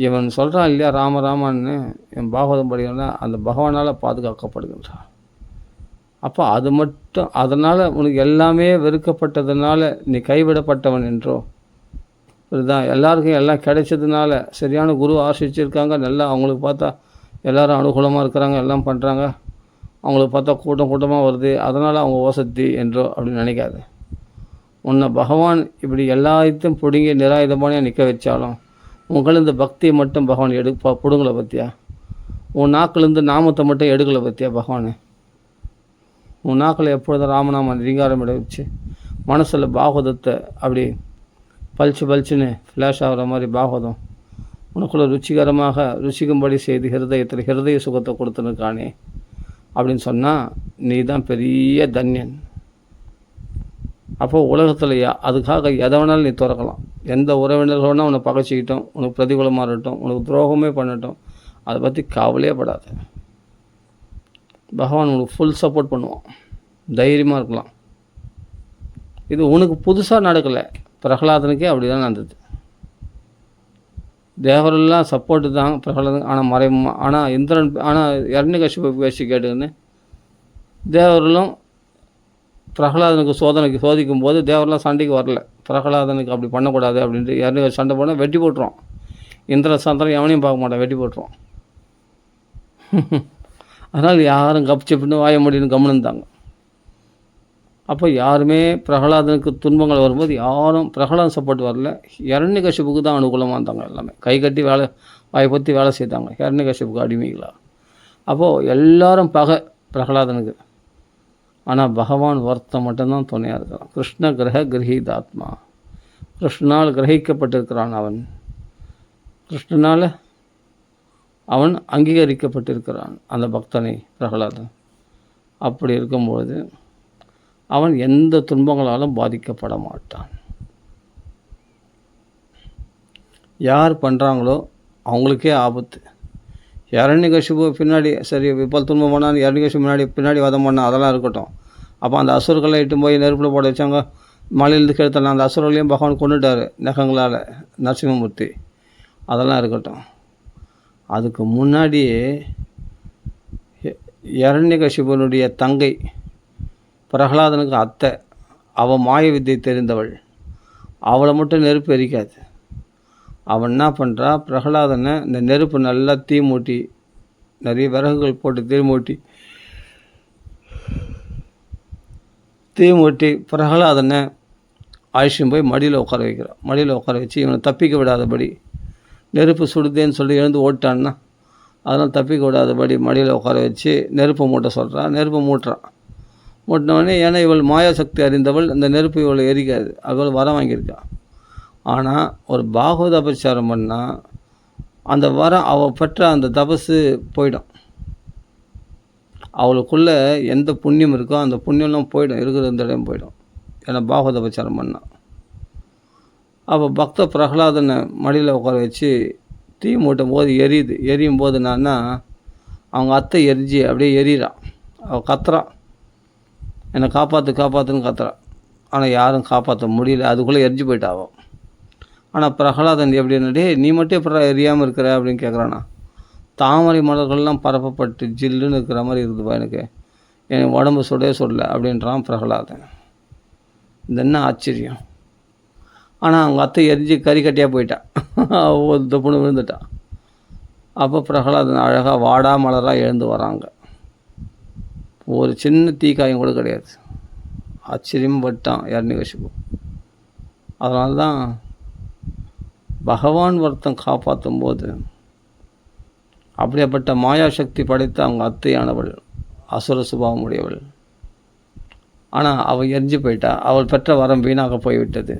இவன் சொல்கிறான் இல்லையா ராமராமான்னு, என் பாகவதம் படிக்கிறனா அந்த பகவானால் பாதுகாக்கப்படுகின்றான். அப்போ அது மட்டும், அதனால் உனக்கு எல்லாமே வெறுக்கப்பட்டதுனால நீ கைவிடப்பட்டவன் என்றோ இதுதான். எல்லாருக்கும் எல்லாம் கிடைச்சதுனால, சரியான குரு ஆசிரிச்சிருக்காங்க, நல்லா அவங்களுக்கு பார்த்தா எல்லோரும் அனுகூலமாக இருக்கிறாங்க, எல்லாம் பண்ணுறாங்க, அவங்களுக்கு பார்த்தா கூட்டமாக வருது, அதனால் அவங்க வசதி என்றோ அப்படின்னு நினைக்காது. உன்னை பகவான் இப்படி எல்லாத்தையும் பிடுங்கி நிராயுதபாணியாக நிற்க வச்சாலும் உங்களிருந்து பக்தியை மட்டும் பகவான் பிடுங்கலை பற்றியா? உன் நாக்கிலேருந்து நாமத்தை மட்டும் எடுக்கலை பற்றியா பகவான்? உன் நாக்கில் எப்பொழுதும் ராமநாம ரீங்காரம் வச்சு மனசில் பாகவதத்தை அப்படி பளிச்சுன்னு ஃப்ளாஷ் ஆகிற மாதிரி பாகவதம் உனக்குள்ள ருச்சிக்கும்படி செய்து ஹிருதய சுகத்தை கொடுத்துருக்கானே அப்படின்னு சொன்னால் நீ தான் பெரிய தன்யன். அப்போ உலகத்தில் அதுக்காக எதை வேணாலும் நீ திறக்கலாம். எந்த உறவினர்கள் வேணால் உன்னை பகைச்சிக்கிட்டோம், உனக்கு பிரதிகூலமாக இருக்கட்டும், உனக்கு துரோகமே பண்ணட்டும், அதை பற்றி கவலையே படாது. பகவான் உனக்கு ஃபுல் சப்போர்ட் பண்ணுவான். தைரியமாக இருக்கலாம். இது உனக்கு புதுசாக நடக்கலை, பிரகலாதனுக்கே அப்படி தான் நடந்தது. தேவரெல்லாம் சப்போர்ட்டு தான் பிரகலாதன். ஆனால் இந்திரன் இரண்யகசிபு பேசி கேட்டுன்னு தேவர்களும் பிரகலாதனுக்கு சோதிக்கும் போது தேவரெல்லாம் சண்டைக்கு வரல. பிரகலாதனுக்கு அப்படி பண்ணக்கூடாது அப்படின்ட்டு இரண்யகசிபு சண்டை போனால் வெட்டி போட்டுருவான். இந்திர சந்திரன் எவனையும் பார்க்க மாட்டான், வெட்டி போட்டுருவான். அதனால் யாரும் கப்சிப்புன்னு வாய முடியும்னு கவனிந்தாங்க. அப்போ யாருமே பிரகலாதனுக்கு துன்பங்கள் வரும்போது யாரும் பிரகலாதன் சப்போர்ட் வரல. இரண்யகசிபுக்கு தான் அனுகூலமாக இருந்தாங்க. எல்லாமே கை கட்டி வாயை பற்றி வேலை செய்தாங்க இரண்யகசிபுக்கு அடிமைகளாக. அப்போது எல்லாரும் பிரகலாதனுக்கு. ஆனால் பகவான் ஒருத்தன் மட்டும்தான் துணையாக இருக்கிறான். கிருஷ்ண கிரகீதாத்மா, கிருஷ்ணனால் கிரகிக்கப்பட்டிருக்கிறான். கிருஷ்ணனால் அவன் அங்கீகரிக்கப்பட்டிருக்கிறான், அந்த பக்தனை பிரகலாதன். அப்படி இருக்கும்போது அவன் எந்த துன்பங்களாலும் பாதிக்கப்பட மாட்டான். யார் பண்ணுறாங்களோ அவங்களுக்கே ஆபத்து. இரண்யகசிபு பின்னாடி சரி இப்போ துன்பம் பண்ணால் இரண்யகசிபு பின்னாடி வதம் பண்ணால் அதெல்லாம் இருக்கட்டும். அப்போ அந்த அசுரர்களை இட்டு போய் நெருப்பில் போட வச்சாங்க, மலையிலேருந்து கெடுத்தலாம். அந்த அசுரர்களையும் பகவான் கொண்டுட்டார் நகங்களால், நரசிம்மமூர்த்தி. அதெல்லாம் இருக்கட்டும். அதுக்கு முன்னாடியே இரண்யகசிபனுடைய தங்கை பிரகலாதனுக்கு அத்தை, அவள் மாய வித்தை தெரிந்தவள். அவளை மட்டும் நெருப்பு எரிக்காது. அவன் என்ன பண்ணுறா, பிரகலாதனை இந்த நெருப்பு நல்லா தீ மூட்டி, நிறைய விறகுகள் போட்டு தீ மூட்டி பிரகலாதனை அழிச்சும் போய் மடியில் உட்கார வைக்கிறான். மடியில் உட்கார வச்சு இவனை தப்பிக்க விடாதபடி, நெருப்பு சுடுதேன்னு சொல்லி எழுந்து ஓட்டான்னா அதெல்லாம் தப்பிக்க விடாதபடி மடியில் உட்கார வச்சு நெருப்பை மூட்ட சொல்கிறான். நெருப்பை மூட்டுறான். மூட்டினவொடனே ஏன்னா இவள் மாயாசக்தி அறிந்தவள், இந்த நெருப்பு இவளை எரிக்காது, அவள் வரம் வாங்கியிருக்காள். ஆனால் ஒரு பாகவத அபச்சாரம் பண்ணால் அந்த வரம் அவள் பெற்ற அந்த தபசு போயிடும். அவளுக்குள்ளே எந்த புண்ணியம் இருக்கோ அந்த புண்ணியம்லாம் போயிடும், இருக்கிற இந்த இடம் போயிடும். ஏன்னா பாகவத அபச்சாரம் பண்ணால். அப்போ பக்த பிரகலாதனை மடியில் உட்கார வச்சு தீ மூட்டும் போது எரியும் போது என்னன்னா, அவங்க அத்தை எரிஞ்சு அப்படியே எரியிறான். அவள் கத்துறான், என்னை காப்பாற்றுன்னு கத்துறான். ஆனால் யாரும் காப்பாற்ற முடியல, அதுக்குள்ளே எரிஞ்சு போயிட்டாவோ. ஆனால் பிரகலாதன் எப்படின்னா, நீ மட்டும் எப்படி எரியாமல் இருக்கிற அப்படின்னு கேட்குறானா. தாமரை மலர்கள்லாம் பரப்பப்பட்டு ஜில்லுன்னு இருக்கிற மாதிரி இருக்குதுப்பா, என் உடம்பு சுடலை அப்படின்றான் பிரகலாதன். இது என்ன ஆச்சரியம். ஆனால் அவங்க அத்தை எரிஞ்சு கறிக்கட்டியாக போயிட்டான், தொப்புன்னு விழுந்துட்டான். அப்போ பிரகலாதன் அழகாக வாடா மலராக எழுந்து வராங்க. ஒரு சின்ன தீக்காயம் கூட கிடையாது. ஆச்சரியம் பட்டான் இரண்யகசிபு. அதனால தான் பகவான் ஒருத்தன் காப்பாற்றும் போது அப்படிப்பட்ட மாயாசக்தி படைத்த அவங்க அத்தையானவள் அசுர சுபாவம் உடையவள். ஆனால் அவள் எரிஞ்சு போயிட்டா, அவள் பெற்ற வரம் வீணாக போய்விட்டது.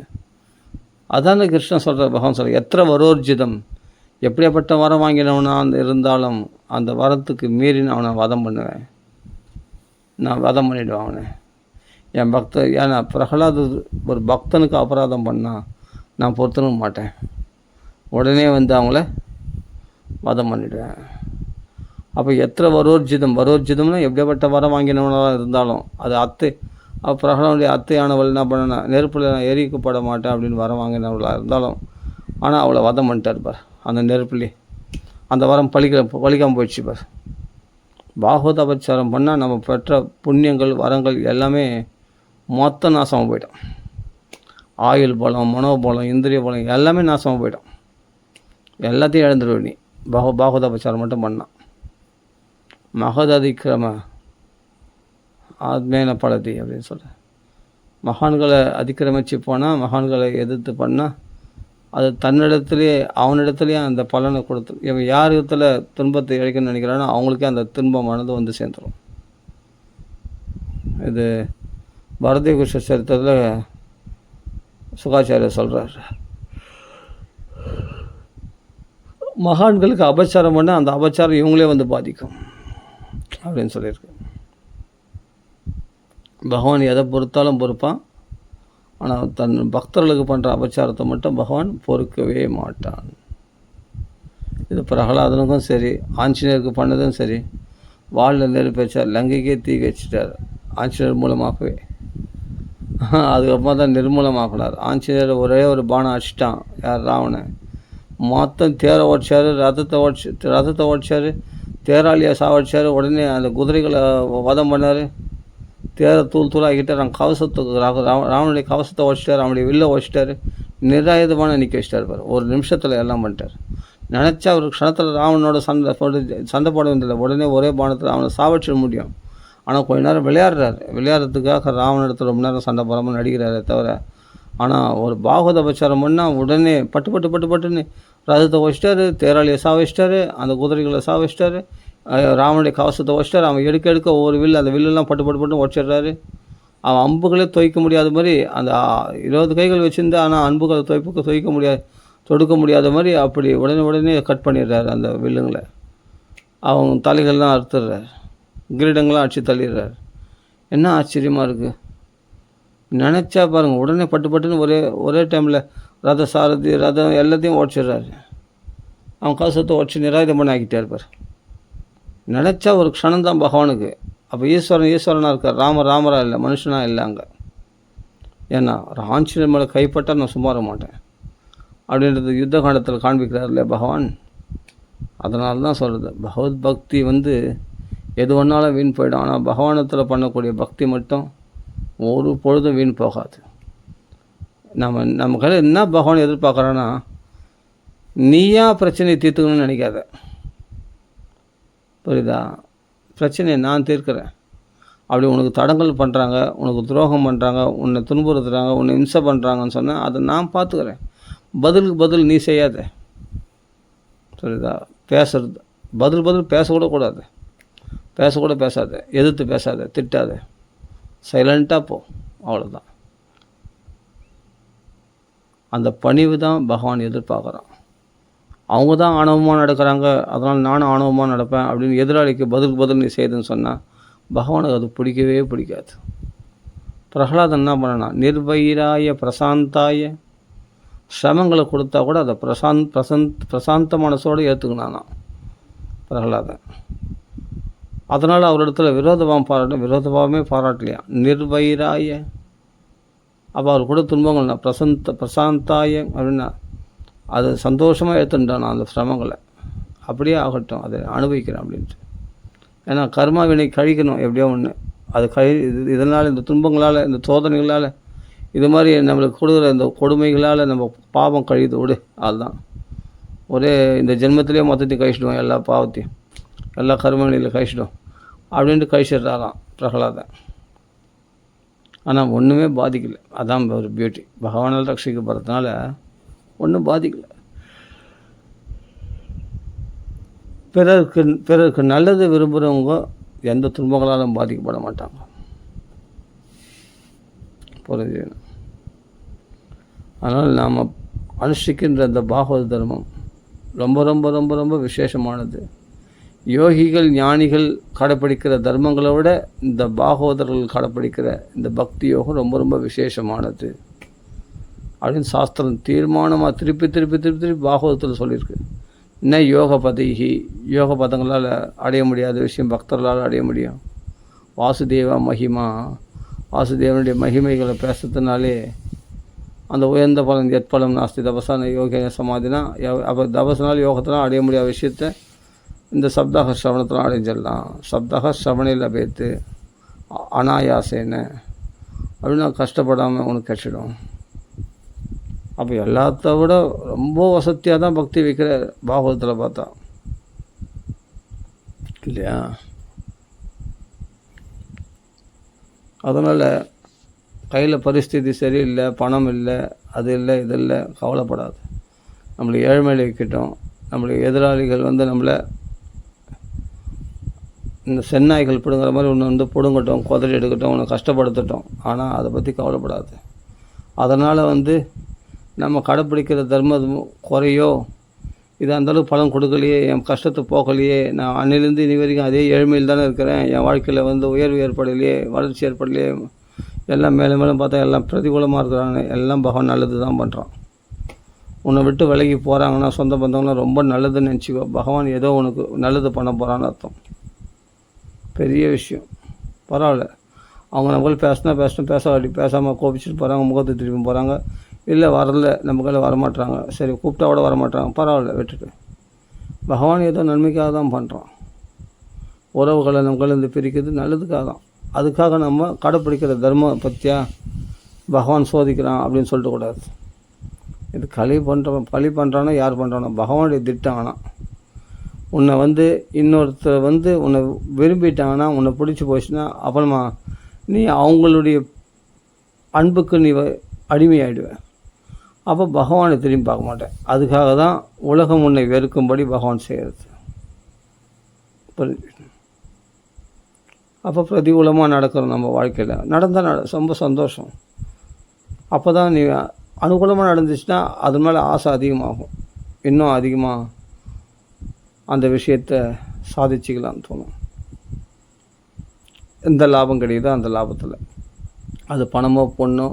அதான கிருஷ்ணன் சொல்கிற, பகவான் சொல்கிற, எத்தனை வரோர்ஜிதம், எப்படியாப்பட்ட வரம் வாங்கினவனா இருந்தாலும் அந்த வரத்துக்கு மீறி நான் அவனை வதம் பண்ணுவேன், நான் வதம் பண்ணிவிடுவேன் அவனை. என் ஏன்னா பிரகலாத ஒரு பக்தனுக்கு அபராதம் பண்ணால் நான் பொறுத்துக்க மாட்டேன், உடனே வந்து அவங்கள வதம் பண்ணிவிடுவேன். அப்போ எத்தனை வரோர்ஜிதம்னா எப்படியாப்பட்ட வரம் வாங்கினவனாக இருந்தாலும் அது அத்தை, பிரகலாதனுடைய அத்தையானவள் என்ன பண்ணனா, நெருப்பில் நான் எரிக்கப்பட மாட்டேன் அப்படின்னு வரம் வாங்கினவளாக இருந்தாலும், ஆனால் அவளை வதம் பண்ணிட்டார் பார் அந்த நெருப்புலேயே. அந்த வரம் பழிக்காமல் போயிடுச்சு பார். பாகவத அபச்சாரம் பண்ணால் நம்ம பெற்ற புண்ணியங்கள் வரங்கள் எல்லாமே மொத்த நாசமாக போயிடும். ஆயுள் பலம், மனோபலம், இந்திரிய பலம் எல்லாமே நாசமாக போயிடும். எல்லாத்தையும் இழந்துடுவேன் நீ பாகவத அபச்சாரம் மட்டும் பண்ணான். மகததிக்கிரம ஆத்மேன பலதி அப்படின்னு சொல்கிறேன். மகான்களை அதிக்கிரமிச்சு போனால், மகான்களை எதிர்த்து பண்ணால் அது தன்னிடத்துலேயே அவனிடத்துலேயே அந்த பலனை கொடுத்து, இவன் யார் இடத்துல துன்பத்தை இழைக்கணும்னு நினைக்கிறானோ அவங்களுக்கே அந்த துன்பமானது வந்து சேர்ந்துடும். இது பாரதிய கிருஷ்ண சரித்திரத்தில் சுகாச்சாரியர் சொல்கிறார், மகான்களுக்கு அபச்சாரம் பண்ணால் அந்த அபச்சாரம் இவங்களே வந்து பாதிக்கும் அப்படின்னு சொல்லியிருக்கு. பகவான் எதை பொறுத்தாலும் பொறுப்பான், ஆனால் தன் பக்தர்களுக்கு பண்ணுற அபச்சாரத்தை மட்டும் பகவான் பொறுக்கவே மாட்டான். இது பிரகலாதனுக்கும் சரி, ஆஞ்சநேயருக்கு பண்ணதும் சரி. வாளில் நெருப்பு வச்சார், லங்கைக்கே தீ வச்சிட்டார் ஆஞ்சநேயர் மூலமாகவே. அதுக்கப்புறமா தான் நிர்மூலமாக்கினார். ஆஞ்சநேயர் ஒரே ஒரு பானம் அடிச்சிட்டான், யார் ராவணன். மொத்தம் தேரை ஓடிச்சார், ரதத்தை ஓடிச்சார், தேராளியை சாவடிச்சார். உடனே அந்த குதிரைகளை வதம் பண்ணார், தேரை தூளாக்கிட்டார். அவங்க கவசத்துக்கு ராவனுடைய கவசத்தை உடச்சிட்டார், அவனுடைய வில்லை உடச்சிட்டார், நிராயுதமான நிற்க வச்சிட்டார். பாரு, ஒரு நிமிஷத்தில் எல்லாம் பண்ணிட்டார். நினச்சா ஒரு க்ஷணத்தில் ராவனோட சண்டை போட வேண்டியதில்லை, உடனே ஒரே பானத்தில் அவனை சாவடிச்சிட முடியும். ஆனால் கொஞ்ச நேரம் விளையாடுறதுக்காக ராவனிடத்தில் ரொம்ப நேரம் சண்டை போடாமல் நடிக்கிறாரே தவிர. ஆனால் ஒரு பாகவத அபச்சாரம் பண்ணால் உடனே பட்டுன்னு ரதத்தை வச்சிட்டாரு, தேராளியை சாவச்சிட்டாரு, அந்த குதிரைகளை சாவச்சிட்டாரு, ராவனுடைய கவசத்தை வச்சிட்டாரு. அவன் எடுக்க ஒவ்வொரு வில்லு, அந்த வில்லெல்லாம் பட்டு உடச்சிடுறாரு. அவன் அம்புகளே துவைக்க முடியாத மாதிரி, அந்த 20 கைகள் வச்சுருந்தா ஆனால் அம்புகளை துவைக்க முடியாது, தொடுக்க முடியாத மாதிரி அப்படி உடனே கட் பண்ணிடுறாரு அந்த வில்லுங்களை. அவங்க தலைகள்லாம் அறுத்துடுறாரு, கிரீடங்கள்லாம் அடித்து தள்ளிடுறாரு. என்ன ஆச்சரியமாக இருக்குது நினச்சா பாருங்கள். உடனே பட்டுன்னு ஒரே டைமில் ரத சாரதி ரதம் எல்லாத்தையும் உடச்சிடுறாரு. அவன் கவசத்தை உடச்சி நிராயுதம் பண்ணி ஆக்கிட்டார் பார். நினச்சா ஒரு க்ஷணம்தான் பகவானுக்கு. அப்போ ஈஸ்வரனாக இருக்கார், ராமராக இல்லை, மனுஷனாக இல்லை அங்கே. ஏன்னா ஆஞ்சநேயர் மேலே கைப்பட்டால் நான் சும்மா வர மாட்டேன் அப்படின்றது யுத்த காண்டத்தில் காண்பிக்கிறார் இல்லையா பகவான். அதனால தான் சொல்கிறது, பகவத் பக்தி எது ஒன்றாலும் வீண் போயிடும். ஆனால் பகவானத்தில் பண்ணக்கூடிய பக்தி மட்டும் ஒரு பொழுதும் வீண் போகாது. நம்ம கையில் என்ன பகவான் எதிர்பார்க்குறான்னா, நீயா பிரச்சனையை தீர்த்துக்கணும்னு நினைக்காத, புரியுதா? பிரச்சனையை நான் தீர்க்கிறேன். அப்படி உனக்கு தடங்கல் பண்ணுறாங்க, உனக்கு துரோகம் பண்ணுறாங்க, உன்னை துன்புறுத்துறாங்க, உன்னை இம்சை பண்ணுறாங்கன்னு சொன்னால் அதை நான் பார்த்துக்கிறேன். பதிலுக்கு பதில் நீ செய்யாத, புரியுதா? பேசுறது பதில் பேசக்கூட பேசாத, எதிர்த்து பேசாத, திட்டாத, சைலண்ட்டாக போ, அவ்வளோதான். அந்த பணிவு தான் பகவான் எதிர்பார்க்குறான். அவங்க தான் ஆணவமாக நடக்கிறாங்க, அதனால் நானும் ஆணவமாக நடப்பேன் அப்படின்னு எதிராளிக்கு பதில் நீ செய்யுதுன்னு சொன்னால் பகவானுக்கு அது பிடிக்காது. பிரகலாதன் என்ன பண்ணனா, நிர்வைராய பிரசாந்தாய, சிரமங்களை கொடுத்தா கூட அதை பிரசாந்த மனசோடு ஏற்றுக்கினானா பிரகலாதன். அதனால் அவரிடத்துல விரோதபாவமே பாராட்டலையா. நிர்வைராய, அப்போ அவர் கூட துன்பங்கள்னா பிரசாந்தாய அப்படின்னா அது சந்தோஷமாக ஏற்றுட்டான் அந்த சிரமங்களை. அப்படியே ஆகட்டும், அதை அனுபவிக்கிறேன் அப்படின்ட்டு. ஏன்னா கர்மா வினை கழிக்கணும் எப்படியோ ஒன்று. அது இதனால், இந்த துன்பங்களால், இந்த சோதனைகளால், இது மாதிரி நம்மளுக்கு கொடுக்குற இந்த கொடுமைகளால் நம்ம பாவம் கழிது விடு, அதுதான். ஒரே இந்த ஜென்மத்திலே மொத்தத்தையும் கழிச்சிடுவோம், எல்லா பாவத்தையும், எல்லா கர்ம வினையில் கழிச்சிடும் அப்படின்ட்டு கழிச்சிடுறாராம் பிரகலாதன். ஆனால் ஒன்றுமே பாதிக்கலை. அதான் ஒரு பியூட்டி. பகவானால் ரட்சிக்கப்படுறதுனால ஒன்றும் பாதிக்கலை. பிறருக்கு நல்லது விரும்புகிறவங்க எந்த துன்பங்களாலும் பாதிக்கப்பட மாட்டாங்க. புரியுது? அதனால் நாம் அனுஷ்டிக்கின்ற இந்த பாகவத தர்மம் ரொம்ப ரொம்ப ரொம்ப ரொம்ப விசேஷமானது. யோகிகள் ஞானிகள் கடைப்பிடிக்கிற தர்மங்களை விட இந்த பாகவதர்கள் கடைப்பிடிக்கிற இந்த பக்தி யோகம் ரொம்ப ரொம்ப விசேஷமானது அப்படின்னு சாஸ்திரம் தீர்மானமாக திருப்பி பாகவதத்தில் சொல்லியிருக்கு. என்ன யோக பதங்களால் அடைய முடியாத விஷயம் பக்தர்களால் அடைய முடியும். வாசுதேவனுடைய மகிமைகளை பேசுறதுனாலே அந்த உயர்ந்த பலன் எத்பலம் நாஸ்தி தபசான யோக சமாதினா, அப்போ தபசனால் யோகத்தினால் அடைய முடியாத விஷயத்தை இந்த சப்தாக சிரவணத்தில் அடைஞ்சிடலாம். சப்தாக சிரவணையில் பேத்து அனாயாசேன அப்படின்னா கஷ்டப்படாமல் உனக்கு கட்சிடும். அப்போ எல்லாத்த விட ரொம்ப வசதியாக தான் பக்தி வைக்கிற பாகவதத்தில் பார்த்தா இல்லையா? அதனால் கையில் பரிஸ்திதி சரியில்லை, பணம் இல்லை, அது இல்லை, இது இல்லை, கவலைப்படாது. நம்மளை ஏழ்மையில் வைக்கட்டும், நம்மளுடைய எதிராளிகள் நம்மளை இந்த செந்நாய்கள் பிடுங்குற மாதிரி ஒன்று பிடுங்கட்டும், குதிரை எடுக்கட்டும், உன்னை கஷ்டப்படுத்தட்டும், ஆனால் அதை பற்றி கவலைப்படாது. அதனால் நம்ம கடைப்பிடிக்கிற தர்மம் குறையோ, இது அந்தளவுக்கு பலன் கொடுக்கலையே, என் கஷ்டத்தை போக்கலையே, நான் அன்னிலேருந்து இனி வரைக்கும் அதே ஏழ்மையில் தானே இருக்கிறேன், என் வாழ்க்கையில் உயர்வு ஏற்படலையே, வளர்ச்சி ஏற்படலையே, எல்லாம் மேலே மேலே பார்த்தா எல்லாம் பிரதிகூலமாக இருக்கிறாங்க. எல்லாம் பகவான் நல்லது தான் பண்ணுறான். உன்னை விட்டு விலகி போகிறாங்கன்னா சொந்த பந்தங்களாம் ரொம்ப நல்லதுன்னு நினச்சிக்கோ. பகவான் ஏதோ உனக்கு நல்லது பண்ண போகிறான்னு அர்த்தம். பெரிய விஷயம். பரவாயில்ல, அவங்க நம்மள பேசாமல் கோபிச்சுட்டு போகிறாங்க, முகத்தை திருப்பி போகிறாங்க, இல்லை வரல நமக்குள்ள வரமாட்டாங்க, சரி கூப்பிட்டா கூட வரமாட்டாங்க, பரவாயில்ல விட்டுட்டு. பகவான் ஏதோ நன்மைக்காக தான் பண்ணுறான். உறவுகளை நம்மள பிரிக்கிறது நல்லதுக்காக தான். அதுக்காக நம்ம கடைப்பிடிக்கிற தர்மம் பற்றியா பகவான் சோதிக்கிறான் அப்படின்னு சொல்லிட்டு கூடாது. இது பழி பண்ணுறானோ யார் பண்ணுறானோ பகவானுடைய திட்டம். ஆனால் உன்னை இன்னொருத்தர் உன்னை விரும்பிட்டாங்கன்னா, உன்னை பிடிச்சி போச்சுன்னா, அப்புறமா நீ அவங்களுடைய அன்புக்கு நீ அடிமையாயிடுவேன். அப்போ பகவானை திரும்பி பார்க்க மாட்டேன். அதுக்காக தான் உலகம் உன்னை வெறுக்கும்படி பகவான் செய்கிறது. புரிஞ்சு. அப்போ பிரதிகூலமாக நடக்கிறோம் நம்ம வாழ்க்கையில். நடந்தால் ரொம்ப சந்தோஷம். அப்போ தான் நீ அனுகூலமாக நடந்துச்சுன்னா அது மேலே ஆசை அதிகமாகும். இன்னும் அதிகமாக அந்த விஷயத்தை சாதிச்சிக்கலான்னு தோணும். எந்த லாபம் கிடைக்குதோ அந்த லாபத்தில், அது பணமோ பொண்ணோ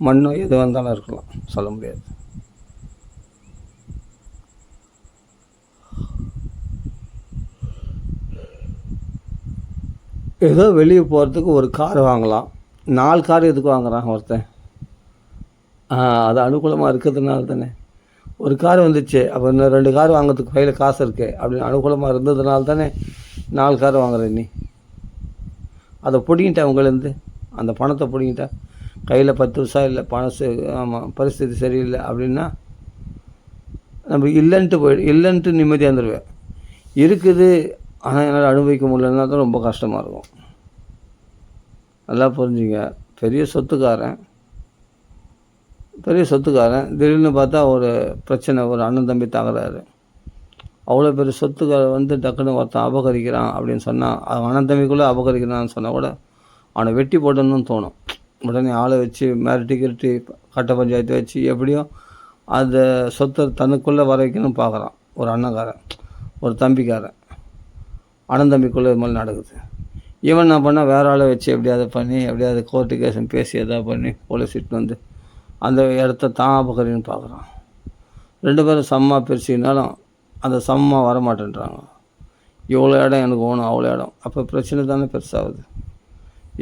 மண்ணோ எது வந்தாலும் இருக்கலாம், சொல்ல முடியாது. ஏதோ வெளியே போகிறதுக்கு ஒரு கார் வாங்கலாம். 4 கார் எதுக்கு வாங்குறான் ஒருத்தன்? அது அனுகூலமாக இருக்கிறதுனால தானே. ஒரு கார் வந்துச்சு, அப்போ இன்னும் 2 கார் வாங்கிறதுக்கு கையில் காசு இருக்குது அப்படின்னு அனுகூலமாக இருந்ததுனால தானே 4 கார் வாங்குறேன். நீ அதை பிடிங்கிட்டேன் உங்களேருந்து, அந்த பணத்தை பிடிங்கிட்டேன். கையில் 10 வருஷம் இல்லை, ஆமாம் பரிஸ்திதி சரியில்லை அப்படின்னா நம்ம இல்லைன்ட்டு நிம்மதியாக இருந்துருவேன். இருக்குது ஆனால் என்னால் அனுபவிக்க முடியலன்னா தான் ரொம்ப கஷ்டமாக இருக்கும். நல்லா புரிஞ்சுங்க. பெரிய சொத்துக்காரன் திடீர்னு பார்த்தா ஒரு பிரச்சனை, ஒரு அண்ணன் தம்பி தகராறு. அவ்வளோ பெரிய சொத்துக்களை டக்குன்னு ஒருத்தன் அபகரிக்கிறான் அப்படின்னு சொன்னால், அண்ணன் தம்பிக்குள்ளே அபகரிக்கிறான்னு சொன்னால் கூட அவனை வெட்டி போடணும்னு தோணும். உடனே ஆளை வச்சு மிரட்டி கட்ட பஞ்சாயத்து வச்சு எப்படியோ அந்த சொத்தை தனக்குள்ளே வர வைக்கணும்னு பார்க்குறான். ஒரு அண்ணங்காரன், ஒரு தம்பிக்காரன், அண்ணன் தம்பிக்குள்ளே இது மாதிரி நடக்குது. இவன் என்ன பண்ணால் வேறு ஆளை வச்சு எப்படியாவது கோர்ட்டு கேஸும் பேசி எதாவது பண்ணி போலீஸ் இட்டு அந்த இடத்த தான் அபகரின்னு பார்க்குறான். 2 பேரும் சமமாக பிரிச்சினாலும் அந்த சமமாக வரமாட்டேன்றாங்க. இவ்வளோ இடம் எனக்கு வேணும், அவ்வளோ இடம். அப்போ பிரச்சனை தானே பெருசாகுது.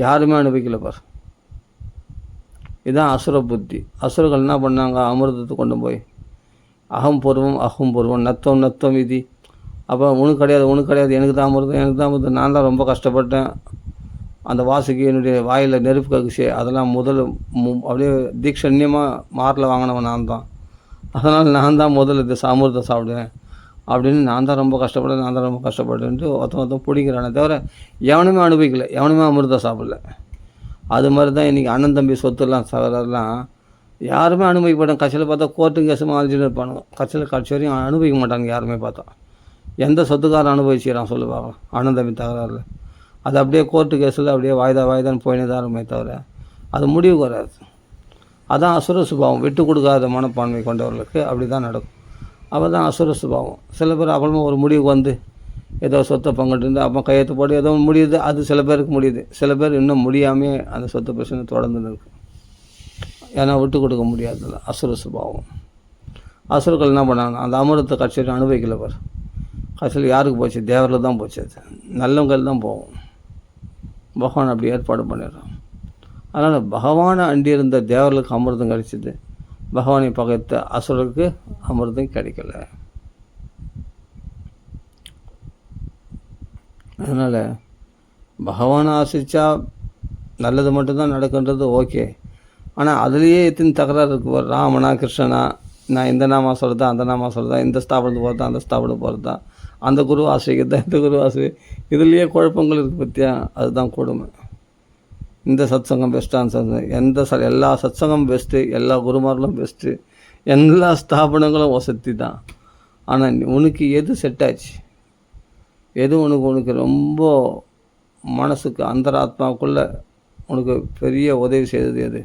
யாருமே அனுபவிக்கல பார். இதுதான் அசுர புத்தி. அசுரர்கள் என்ன பண்ணாங்க? அமிர்தத்தை கொண்டு போய் அகம்பூர்வம் நத்தம் விதி. அப்போ உனக்கு கிடையாது, எனக்கு தான் அமிர்தம், நான் தான் ரொம்ப கஷ்டப்பட்டேன். அந்த வாசுக்கு என்னுடைய வாயில் நெருப்பு ககுச்சு, அதெல்லாம் அப்படியே தீட்சண்யமாக மாரில் வாங்கினவன் நான் தான். அதனால் நான் தான் முதல்ல அமிர்தம் சாப்பிடுவேன் அப்படின்னு நான் தான் ரொம்ப கஷ்டப்பட்டேன்ட்டு ஒருத்தன் பிடிக்கிறானே தவிர எவனுமே அனுபவிக்கலை, எவனுமே அமிர்தம் சாப்பிடல. அது மாதிரி தான் இன்றைக்கி அண்ணன் தம்பி சொத்துலாம் சகரெல்லாம் யாருமே அனுபவிக்கப்பட்டாங்க. கட்சியில் பார்த்தா கோர்ட்டு கேஸும் அழிஞ்சுட்டு இருப்பானுங்க. கட்சி வரையும் அனுபவிக்க மாட்டாங்க யாருமே பார்த்தா. எந்த சொத்துக்காரன் அனுபவிச்சுக்கிறான் சொல்லு பார்க்கலாம் அண்ணன் தம்பி தகராறுல? அது அப்படியே கோர்ட்டு கேஸில் அப்படியே வாய்தான்னு போயினே தான் இருக்குமே தவிர அது முடிவுக்கு வராது. அதான் அசுர சுபாவம். விட்டு கொடுக்காத மனப்பான்மை கொண்டவர்களுக்கு அப்படி தான் நடக்கும். அப்போ தான் அசுர சுபாவம். சில பேர் அப்புறமா ஒரு முடிவுக்கு ஏதோ சொத்தை பங்கிட்டு இருந்து அப்போ கையெழுத்து போட்டு ஏதோ முடியுது. அது சில பேருக்கு முடியுது. சில பேர் இன்னும் முடியாமே அந்த சொத்து பிரச்சனை தொடர்ந்து இருக்கு. ஏன்னா விட்டு கொடுக்க முடியாதுல்ல, அசுர சுபாவம். அசுரர்கள் என்ன பண்ணாங்க? அந்த அமிர்தத்தை கட்சியில் அனுபவிக்கல பார். கட்சியில் யாருக்கு போச்சு? தேவரில் தான் போச்சு. அது நல்லவங்கள் தான் போகும். பகவான் அப்படி ஏற்பாடு பண்ணிடுறான். அதனால் பகவானை அண்டியிருந்த தேவர்களுக்கு அமிர்தம் கிடைச்சிது. பகவானை பகைத்த அசுரருக்கு அமிர்தம் கிடைக்கல. அதனால் பகவானை ஆசிச்சா நல்லது மட்டும்தான் நடக்குன்றது ஓகே. ஆனால் அதுலேயே எத்தனை தகராறு இருக்கு. ராமனா கிருஷ்ணனா, நான் இந்த நாமா சொல்கிறதா அந்த நாமா சொல்கிறதா, இந்த ஸ்தாபனத்துக்கு போகிறதா அந்த ஸ்தாபனத்துக்கு போகிறதா, அந்த குரு ஆசிரியதா இந்த குரு ஆசிரிய, இதுலேயே குழப்பங்கள் இருக்குது பற்றியா? அதுதான் கொடுமை. இந்த சத்சங்கம் பெஸ்ட்டாக எல்லா சத்சங்கம் பெஸ்ட்டு, எல்லா குருமார்களும் பெஸ்ட்டு, எல்லா ஸ்தாபனங்களும் வசதி தான். ஆனால் உனக்கு எது செட் ஆச்சு? எது உனக்கு ரொம்ப மனசுக்கு அந்தராத்மாவுக்குள்ளே உனக்கு பெரிய உதவி செய்தது? எது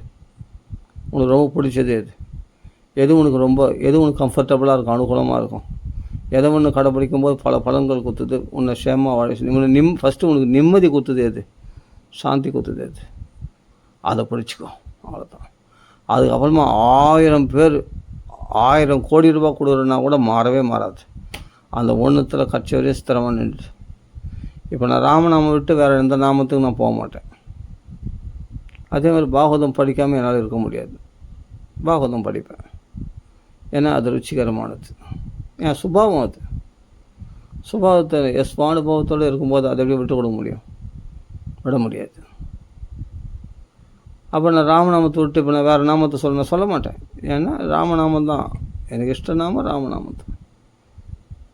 உனக்கு ரொம்ப பிடிச்சது? எது உனக்கு கம்ஃபர்டபுளாக இருக்கும், அனுகூலமாக இருக்கும்? எதை ஒன்று கடைப்பிடிக்கும் போது பல பலன்கள் கொடுத்துது, உன்னை சேமாக வாழ ஃபஸ்ட்டு உனக்கு நிம்மதி கொடுத்தது எது? சாந்தி கொடுத்தது எது? அதை பிடிச்சிக்கோ, அவ்வளோதான். அதுக்கப்புறமா 1000 பேர் 1000 கோடி ரூபா கொடுக்குறன்னா கூட மாறவே மாறாது. அந்த ஒன்றுத்தில் கட்சி வரையும் ஸ்திரமாக நின்று. இப்போ நான் ராமநாமம் விட்டு வேறு எந்த நாமத்துக்கு நான் போக மாட்டேன். அதே மாதிரி பாகவதம் படிக்காமல் என்னால் இருக்க முடியாது. பாகவதம் படிப்பேன், ஏன்னா அது ருச்சிகரமானது. என் சுபாவம் அது. சுபாவத்தை அனுபவத்தோடு இருக்கும்போது அதை எப்படி விட்டு கொடுக்க முடியும்? விட முடியாது. அப்போ நான் ராமநாமத்தை விட்டு இப்போ நான் வேறு நாமத்தை சொல்ல மாட்டேன். ஏன்னா ராமநாமம் தான் எனக்கு இஷ்ட நாமம், ராமநாமம் தான்.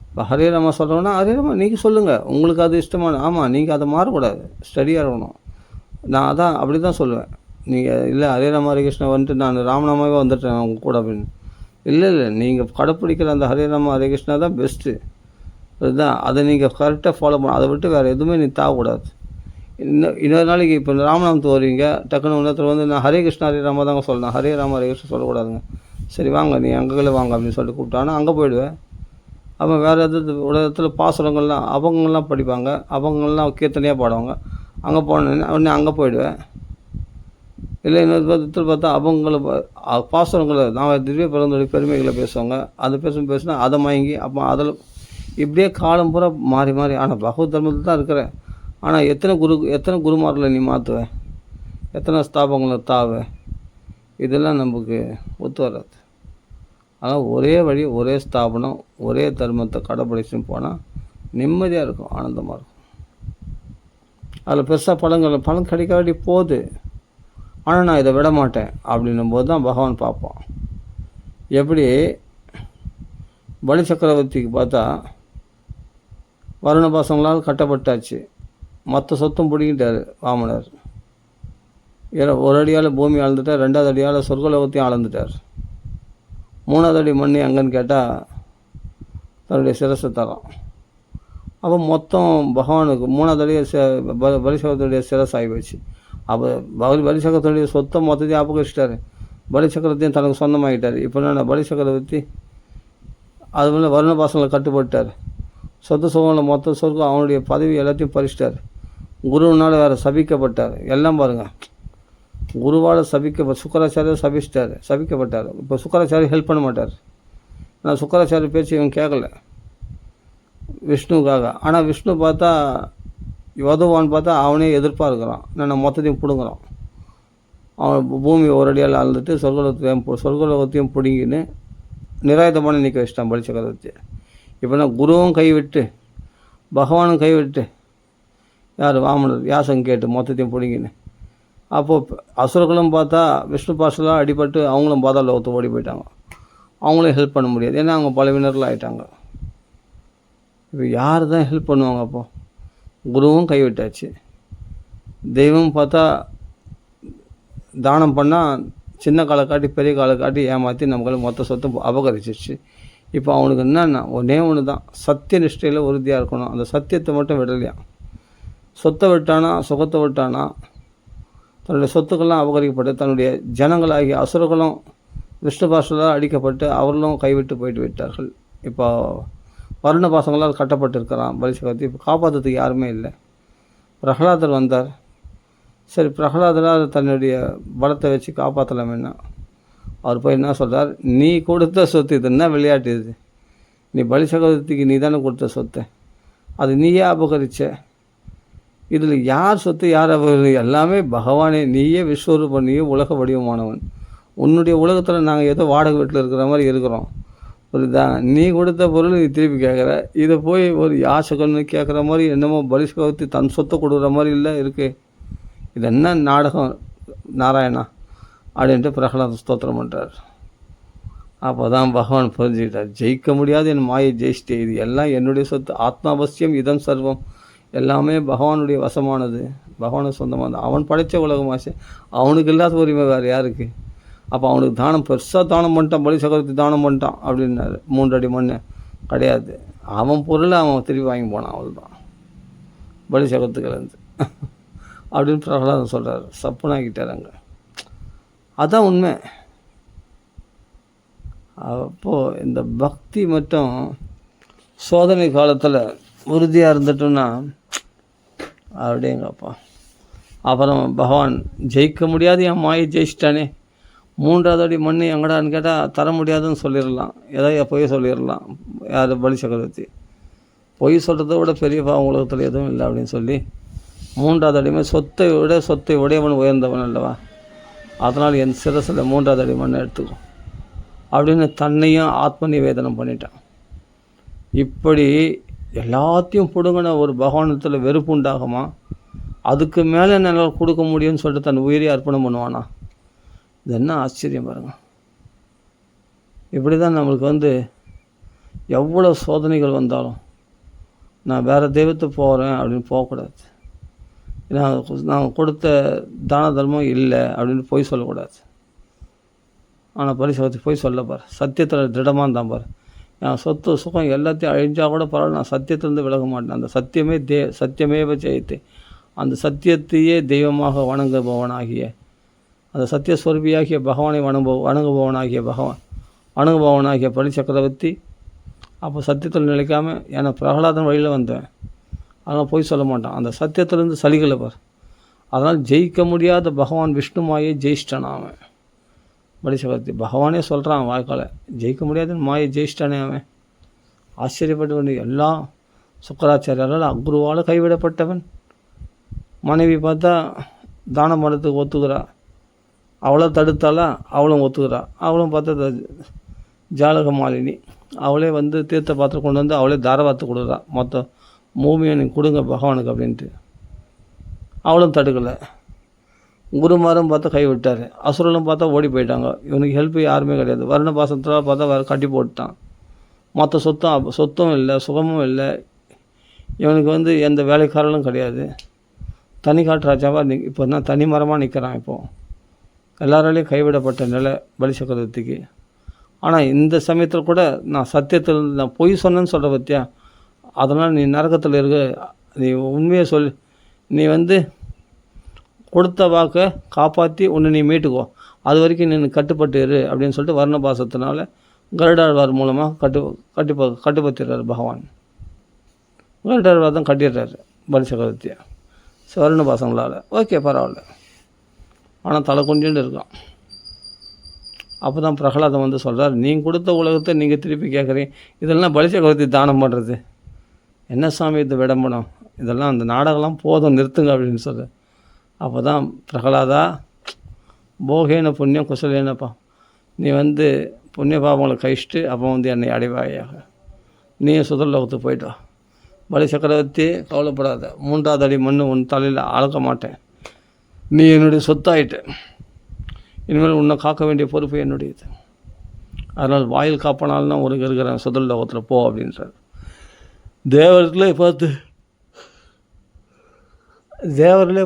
இப்போ ஹரேராமா சொல்கிறோன்னா ஹரேராமா நீங்கள் சொல்லுங்கள், உங்களுக்கு அது இஷ்டமான. ஆமாம், நீங்கள் அதை மாறக்கூடாது, ஸ்டடியாக இருக்கணும். நான் அதான் அப்படி தான் சொல்லுவேன். நீங்கள் இல்லை ஹரேராமா ஹரேகிருஷ்ணா வந்துட்டு நான் ராமநாமாவே வந்துட்டேன் அவங்க கூட அப்படின்னு. இல்லை நீங்கள் கடைப்பிடிக்கிற அந்த ஹரேராமா ஹரேகிருஷ்ணா தான் பெஸ்ட்டு. அதுதான், அதை நீங்கள் கரெக்டாக ஃபாலோ பண்ண. அதை விட்டு வேறு எதுவுமே நீ தாகக்கூடாது. இன்னொரு நாளைக்கு இப்போ ராமநாமத்து வருவீங்க, டக்குன்னு ஒன்றத்தில் வந்து நான் ஹரே கிருஷ்ணா ஹரே ராமா தாங்க சொல்லணும், ஹரே ராமா ஹரே கிருஷ்ணா சொல்லக்கூடாதுங்க. சரி வாங்க நீ அங்கே வாங்க அப்படின்னு சொல்லிட்டு கூப்பிட்டானா அங்கே போயிடுவேன். அப்போ வேறு ஒரு இடத்துல பாசுரங்கள்லாம் அவங்கெல்லாம் படிப்பாங்க, அவங்கெல்லாம் கீர்த்தனையாக பாடுவாங்க. அங்கே போனேன்னா உடனே அங்கே போயிடுவேன். இல்லை இன்னொரு விதத்தில் பார்த்தா அவங்கள பாசுரங்களை நான் திவ்ய பிறந்தோடைய பெருமைகளை பேசுவாங்க. அதை பேசினா அதை வாங்கி அப்போ அதில் இப்படியே காலம் பூரா மாறி மாறி. ஆனால் பகவத் தர்மத்தில் தான் இருக்கிறேன். ஆனால் எத்தனை குருமார்களை நீ மாற்றுவ, எத்தனை ஸ்தாபங்களை தாவ, இதெல்லாம் நமக்கு ஒத்து வராது. ஆனால் ஒரே வழி, ஒரே ஸ்தாபனம், ஒரே தர்மத்தை கடைப்பிடிச்சுன்னு போனால் நிம்மதியாக இருக்கும், ஆனந்தமாக இருக்கும். அதில் பெருசாக பலன் கிடைக்காட்டி போகுது. ஆனால் நான் இதை விட மாட்டேன் அப்படின்னும் போது தான் பகவான் பார்ப்பான். எப்படி பலி சக்கரவர்த்திக்கு பார்த்தா வருண பாசங்களால் கட்டப்பட்டாச்சு, மற்ற சொத்தும் பிடிக்கிட்டார் வாமனர். ஒரு அடியால் பூமி ஆழ்ந்துட்டார், 2வது அடியால் சொர்க்கலோகத்தையும் ஆழ்ந்துட்டார். 3வது அடி மண்ணி அங்கன்னு கேட்டால் தன்னுடைய சிரசை தரான். அப்போ மொத்தம் பகவானுக்கு 3வது அடியை பலிசக்கரத்துடைய சிரஸ் ஆகி போச்சு. அப்போ பலிசக்கரத்துடைய சொத்தை மொத்தத்தையும் அபகரிச்சிட்டார், பலிசக்கரத்தையும் தனக்கு சொந்தமாகிட்டார். இப்போ நான் பலிசக்கரவர்த்தி அது மேலே வருண பாசங்களை கட்டுப்பட்டார். சொத்து சுகங்களில் மொத்த சொர்க்கம் அவனுடைய பதவி எல்லாத்தையும் பறிச்சிட்டார். குருவினால் வேறு சபிக்கப்பட்டார். எல்லாம் பாருங்கள், குருவால் சுக்கராச்சாரியர் சபிக்கப்பட்டார். இப்போ சுக்கராச்சாரியர் ஹெல்ப் பண்ண மாட்டார். நான் சுக்கராச்சாரிய பேச்சு இவன் கேட்கல விஷ்ணுக்காக. ஆனால் விஷ்ணு பார்த்தா யோதுவான்னு பார்த்தா அவனே எதிர்ப்பாக இருக்கிறான். நான் மொத்தத்தையும் பிடுங்குறான். அவன் பூமி ஒரு அடியால் ஆழ்ந்துட்டு சொர்க்கலோகத்தையும் பிடுங்கின்னு நிராயுதமான நிற்க வச்சிட்டான் பலி சக்கரவர்த்தி. இப்போ நான் குருவும் கைவிட்டு பகவானும் கைவிட்டு யார் வாமனர் யாசம் கேட்டு மொத்தத்தையும் பிடிங்கின்னு. அப்போது அசுரர்களும் பார்த்தா விஷ்ணு பாஷலாக அடிபட்டு அவங்களும் பாதாள லோகத்தை ஓடி போயிட்டாங்க. அவங்களும் ஹெல்ப் பண்ண முடியாது, ஏன்னா அவங்க பலவினர்கள் ஆகிட்டாங்க. இப்போ யார் தான் ஹெல்ப் பண்ணுவாங்க? அப்போது குருவும் கைவிட்டாச்சு. தெய்வம் பார்த்தா தானம் பண்ணால் சின்ன காலை காட்டி பெரிய காலை காட்டி ஏமாற்றி நமக்கு மொத்த சொத்தை அபகரிச்சிருச்சு. இப்போ அவனுக்கு என்னன்னா ஒன்று தான், சத்திய நிஷ்டையில் உறுதியாக இருக்கணும். அந்த சத்தியத்தை மட்டும் விடலையாம். சொத்தை விட்டானா, சுகத்தை விட்டானா, தன்னுடைய சொத்துக்கள்லாம் அபகரிக்கப்பட்டு தன்னுடைய ஜனங்களாகிய அசுரர்களும் விஷ்ணு பாஷலால் அடிக்கப்பட்டு அவர்களும் கைவிட்டு போயிட்டு விட்டார்கள். இப்போ வருண பாசங்களால் கட்டப்பட்டிருக்கிறான் பலி சக்கரவர்த்தி. இப்போ காப்பாற்றுறதுக்கு யாருமே இல்லை. பிரகலாதர் வந்தார். சரி, பிரகலாதரால் தன்னுடைய பலத்தை வச்சு காப்பாற்றலாமேன்னா அவர் போய் என்ன சொல்கிறார், நீ கொடுத்த சொத்து இது என்ன விளையாட்டு இது? நீ பலி சக்கரவர்த்திக்கு நீ தானே கொடுத்த சொத்தை, அது நீயே அபகரிச்ச. இதில் யார் சொத்து யார் எல்லாமே பகவானே. நீயே விஸ்வரூபம், நீயே உலக வடிவமானவன். உன்னுடைய உலகத்தில் நாங்கள் ஏதோ வாடகை வீட்டில் இருக்கிற மாதிரி இருக்கிறோம், புரியுதா? நீ கொடுத்த பொருள் நீ திருப்பி கேட்குற. இதை போய் ஒரு யாசகன்னு கேட்குற மாதிரி என்னமோ பலி சக்கரவர்த்தி தன் சொத்தை கொடுக்குற மாதிரி இல்லை இருக்குது. இது என்ன நாடகம் நாராயணா அப்படின்ட்டு பிரகலாத ஸ்தோத்திரம் பண்ணுறார். அப்போ தான் பகவான் புரிஞ்சுக்கிட்டார், ஜெயிக்க முடியாது என் மாயை ஜெயிச்சிட்டே, இது எல்லாம் என்னுடைய சொத்து, ஆத்மாவசியம் இதம் சர்வம், எல்லாமே பகவானுடைய வசமானது, பகவானுக்கு சொந்தமானது. அவன் படைத்த உலகமாச்சு, அவனுக்கு இல்லாத உரிமை வேறு யாருக்கு? அப்போ அவனுக்கு தானம் பெருசாக தானம் பண்ணிட்டான், பலி சக்கரவர்த்தி தானம் பண்ணிட்டான் அப்படின்னாரு. 3 அடி மண் கிடையாது, அவன் பொருளை அவன் திருப்பி வாங்கி போனான், அவள் தான் பலி சக்கரத்துக்குலேருந்து அப்படின்னு பிரகலாதன் சொல்கிறார். சப்புனாக்கிட்டார் அங்கே. அதான் உண்மை. அப்போது இந்த பக்தி மட்டும் சோதனை காலத்தில் உறுதியாக இருந்துட்டோன்னா அப்படியேங்கப்பா அப்புறம் பகவான் ஜெயிக்க முடியாது, என் மாயை ஜெயிச்சிட்டானே, 3வது அடி மண் எங்கடான்னு கேட்டால் தர முடியாதுன்னு சொல்லிடலாம், ஏதாவது பொய் சொல்லிடலாம். யார்? பலி சக்கரவர்த்தி. பொய் சொல்கிறத விட பெரிய பாவம் உலகத்தில் எதுவும் இல்லை அப்படின்னு சொல்லி 3வது அடிமை சொத்தை உடையவன் உயர்ந்தவன் அல்லவா, அதனால் என் சிரசில் 3வது அடி மண்ணை எடுத்துக்கும் அப்படின்னு தன்னையும் ஆத்ம நிவேதனம் பண்ணிட்டான். இப்படி எல்லாத்தையும் பிடுங்கின ஒரு பகவானத்தில் வெறுப்பு உண்டாகுமா? அதுக்கு மேலே என்னால் கொடுக்க முடியும்னு சொல்லிட்டு தன் உயிரை அர்ப்பணம் பண்ணுவானா? இது என்ன ஆச்சரியம் பாருங்க. இப்படி தான் நம்மளுக்கு எவ்வளோ சோதனைகள் வந்தாலும் நான் வேறு தெய்வத்தை போகிறேன் அப்படின்னு போகக்கூடாது. நான் கொடுத்த தான தர்மம் இல்லை அப்படின்னு போய் சொல்லக்கூடாது. ஆனால் பரிசு போய் சொல்ல பார், சத்தியத்தில் திடமாக இருந்தான் பார். என் சொத்து சுகம் எல்லாத்தையும் அழிஞ்சால் கூட பரவாயில்ல, நான் சத்தியத்திலேருந்து விலக மாட்டேன். அந்த சத்தியமே சத்தியமேவ ஜெயத்தே, அந்த சத்தியத்தையே தெய்வமாக வணங்குபவனாகிய, அந்த சத்தியஸ்வரூபியாகிய பகவானை வணங்குபவனாகிய பலி சக்கரவர்த்தி அப்போ சத்தியத்தில் நிலைக்காமல் ஏன்னா பிரகலாதன் வழியில் வந்தேன், அதனால் போய் சொல்ல மாட்டான். அந்த சத்தியத்திலேருந்து சலிகளை பார். அதனால் ஜெயிக்க முடியாத பகவான் விஷ்ணு மாயை ஜெயிச்சிட்டான் அவன். பலி சக்கரவர்த்தி பகவானே சொல்கிறான் வாய்க்கால, ஜெயிக்க முடியாதுன்னு மாயை ஜெயிச்சிட்டானே அவன். ஆச்சரியப்பட்டு வேண்டிய எல்லாம் சுக்கராச்சாரியால் அக்குருவால் கைவிடப்பட்டவன். மனைவி பார்த்தா தானம் பண்ணுறதுக்கு ஒத்துக்கிறா, அவளை தடுத்தாலா அவளும் ஒத்துக்கிறா. அவளும் பார்த்தா ஜாலக மாலினி, அவளே தீர்த்த பாத்திரம் கொண்டு அவளே தாரவாத்து கொடுக்குறா, மொத்தம் பூமியை நீங்கள் கொடுங்க பகவானுக்கு அப்படின்ட்டு. அவளும் தடுக்கலை. குருமாரும் பார்த்தா கைவிட்டார், அசுரலும் பார்த்தா ஓடி போயிட்டாங்க. இவனுக்கு ஹெல்ப்பு யாருமே கிடையாது. வர்ண பாசத்தில் பார்த்தா வேறு கட்டி போட்டுட்டான். மற்ற சொத்தும் இல்லை, சுகமும் இல்லை. இவனுக்கு எந்த வேலைக்காரலும் கிடையாது. தனி காட்டு ராஜாவாக இப்போ தான் தனி மரமாக நிற்கிறான். இப்போது எல்லாராலையும் கைவிடப்பட்ட நிலை பலி சக்கரவர்த்திக்கு. ஆனால் இந்த சமயத்தில் கூட நான் சத்தியத்தில் நான் பொய் சொன்னேன்னு சொல்கிற பற்றியா, அதனால் நீ நரகத்தில் இருக்க, நீ உண்மையை சொல், நீ கொடுத்த வாக்கை காப்பாற்றி உன்னை நீ மீட்டுக்கோ, அது வரைக்கும் நீ கட்டுப்பட்டு இரு அப்படின்னு சொல்லிட்டு வர்ணபாசத்தினால கருடாழ்வார் மூலமாக கட்டுப்படுத்துறாரு பகவான். கருடாழ்வார் தான் கட்டிடுறாரு பலி சக்கரவர்த்தியை வர்ணபாசங்களால். ஓகே பரவாயில்ல, ஆனால் தலை கொஞ்சோண்டு இருக்கான். அப்போ தான் பிரகலாதம் சொல்கிறார், நீங்கள் கொடுத்த உலகத்தை நீங்கள் திருப்பி கேட்குறீங்க, இதெல்லாம் பலி சக்கரவர்த்தி தானம் பண்ணுறது என்ன சாமி, இது விடம்பணும், இதெல்லாம் அந்த நாடகம்லாம் போதும் நிறுத்துங்க அப்படின்னு சொல்கிறார். அப்போ தான் பிரகலாதா, போகேன புண்ணியம் குசலேனப்பா, நீ புண்ணிய பாவங்களை கழிச்சிட்டு அப்போ என்னை அடைவாயாக, நீயும் சுதர்லோகத்துக்கு போய்ட்டு வா. பலி சக்கரவர்த்தி கவலைப்படாத, 3வது அடி மண் உன் தலையில் அளக்க மாட்டேன், நீ என்னுடைய சொத்தாயிட்டு, இனிமேல் உன்னை காக்க வேண்டிய பொறுப்பு என்னுடையது, அதனால் வாயில் காப்பனால்னா உனக்கு இருக்கிறேன், சுதர்லோகத்தில் போ அப்படின்றார். தேவர்களே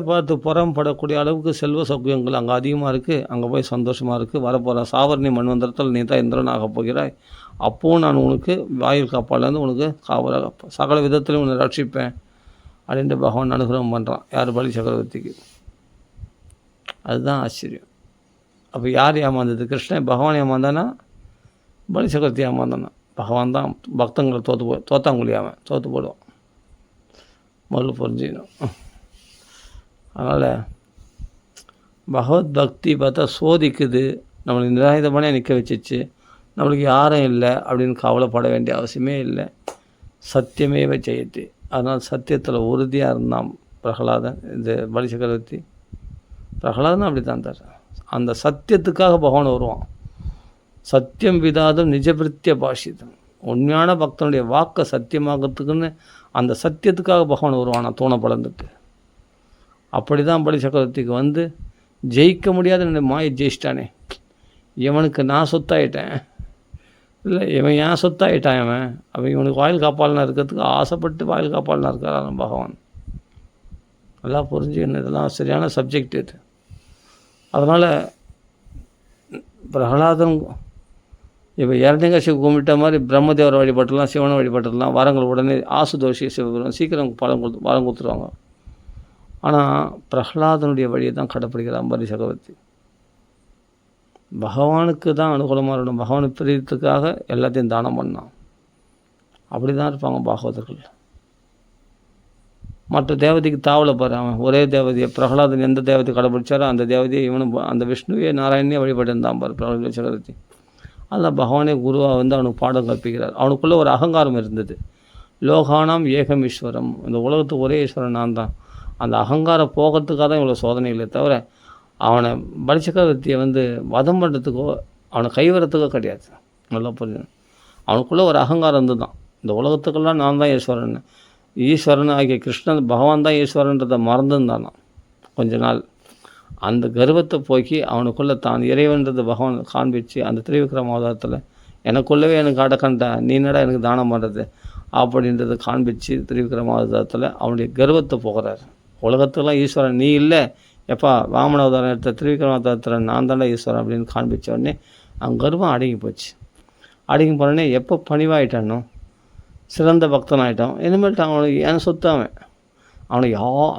பார்த்து புறம்படக்கூடிய அளவுக்கு செல்வ சௌக்கியங்கள் அங்கே அதிகமாக இருக்குது. அங்கே போய் சந்தோஷமாக இருக்குது. வரப்போகிற சாவர்ணி மண்வந்தரத்தில் நீ தான் இந்திரன் ஆகப் போகிறாய். அப்போவும் நான் உனக்கு வாயில் காப்பாலேருந்து உனக்கு காவலாக சகல விதத்திலையும் உன்னை ரட்சிப்பேன் அப்படின்ட்டு பகவான் அனுகிரகம் பண்ணுறான். யார்? பலி சக்கரவர்த்திக்கு. அதுதான் ஆச்சரியம். அப்போ யார் ஏமாந்தது? கிருஷ்ணன் பகவான் ஏமாந்தானா, பலி சக்கரவர்த்தி ஏமாந்தானா? பகவான் தான் பக்தங்களை தோத்தாங்குழியாமல் தோற்று போடுவான். முதல்ல புரிஞ்சுக்கணும். அதனால் பகவத் பக்தி பார்த்தா சோதிக்குது, நம்மளுக்கு நிராயுதமானே நிற்க வச்சிச்சு, நம்மளுக்கு யாரும் இல்லை அப்படின்னு கவலைப்பட வேண்டிய அவசியமே இல்லை. சத்தியமேவ ஜெயத்தே, அதனால் சத்தியத்தில் உறுதியாக இருந்தான் பிரகலாதன். இந்த பலி சக்கரவர்த்தி பிரகலாதன் அப்படி தான் இருந்தார். அந்த சத்தியத்துக்காக பகவான் வருவான். சத்தியம் விதாதும் நிஜபிருத்திய பாஷிதம், உண்மையான பக்தனுடைய வாக்கை சத்தியமாகறதுக்குன்னு அந்த சத்தியத்துக்காக பகவான் வருவான் தூணை பலந்துட்டு. அப்படி தான் பலி சக்கரவர்த்திக்கு ஜெயிக்க முடியாத என்னுடைய மாயை ஜெயிச்சிட்டானே, இவனுக்கு நான் சொத்தாயிட்டேன், இல்லை இவன் ஏன் சொத்தாயிட்டான், அவன் இவனுக்கு வாயில் காப்பாளனாக இருக்கிறதுக்கு ஆசைப்பட்டு வாயில் காப்பாளனாக இருக்கிறான் பகவான். நல்லா புரிஞ்சுக்கணும், இதெல்லாம் சரியான சப்ஜெக்ட் இது. அதனால் பிரகலாதன் இப்போ இரண்யகசிபு கும்பிட்ட மாதிரி பிரம்மதேவரை வழிபட்டுலாம், சிவனை வழிபட்டுலாம், வரங்கள் உடனே ஆசுதோஷி சிவபெருமான் சீக்கிரம் வரம் கொடுத்துருவாங்க. ஆனால் பிரகலாதனுடைய வழியை தான் கடைப்பிடிக்கிறான் பலி சக்கரவர்த்தி. பகவானுக்கு தான் அனுகூலமாக இருக்கணும், பகவானுக்கு பிரியத்துக்காக எல்லாத்தையும் தானம் பண்ணான். அப்படி தான் இருப்பாங்க பாகவதர்கள். மற்ற தேவதைக்கு தாவலை பாரு, அவன் ஒரே தேவதையை பிரகலாதன் எந்த தேவதை கடைபிடிச்சாரோ அந்த தேவதையை இவனும் அந்த விஷ்ணுவே நாராயணனே வழிபட்டு இருந்தான் பாரு பிரகலாத சக்கரவர்த்தி. அதில் பகவானே குருவாக வந்து அவனுக்கு பாடம் கற்பிக்கிறார். அவனுக்குள்ளே ஒரு அகங்காரம் இருந்தது. லோகானாம் ஏகம் ஈஸ்வரம், இந்த உலகத்துக்கு ஒரே ஈஸ்வரன் நான் தான். அந்த அகங்காரம் போகிறதுக்காக தான் இவ்வளோ சோதனைகளே தவிர அவனை பலிச்சக்கரவர்த்தியை வந்து வதம் பண்ணுறதுக்கோ அவனை கைவரத்துக்கோ கிடையாது. நல்லா புரியும். அவனுக்குள்ளே ஒரு அகங்காரம் இருந்து தான் இந்த உலகத்துக்கெல்லாம் நான் தான் ஈஸ்வரன், ஈஸ்வரன் ஆகிய கிருஷ்ணன் பகவான் தான் ஈஸ்வரன்றதை மறந்துருந்தானான் கொஞ்ச நாள். அந்த கர்வத்தை போக்கி அவனுக்குள்ளே தான் இறைவன்றது பகவான் காண்பிச்சு அந்த திருவிக்ரம அவதாரத்தில் எனக்குள்ளவே எனக்கு அடக்கண்டா, நீ என்னடா எனக்கு தானம் பண்ணுறது அப்படின்றத காண்பிச்சு திருவிக்ரம அவதாரத்தில் அவனுடைய கர்வத்தை போகிறார். உலகத்துக்கெல்லாம் ஈஸ்வரன் நீ இல்லை, எப்பா வாமன அவதாரம் எடுத்த திருவிக்ரம அவதாரத்தில் நான் தாண்டா ஈஸ்வரன் அப்படின்னு காண்பிச்ச உடனே அவன் கர்வம் அடங்கி போச்சு. அடங்கி போனோடனே எப்போ பணிவாயிட்டானோ சிறந்த பக்தன் ஆகிட்டான். இனிமேல்ட்டு அவனுக்கு என் சொத்து அவனை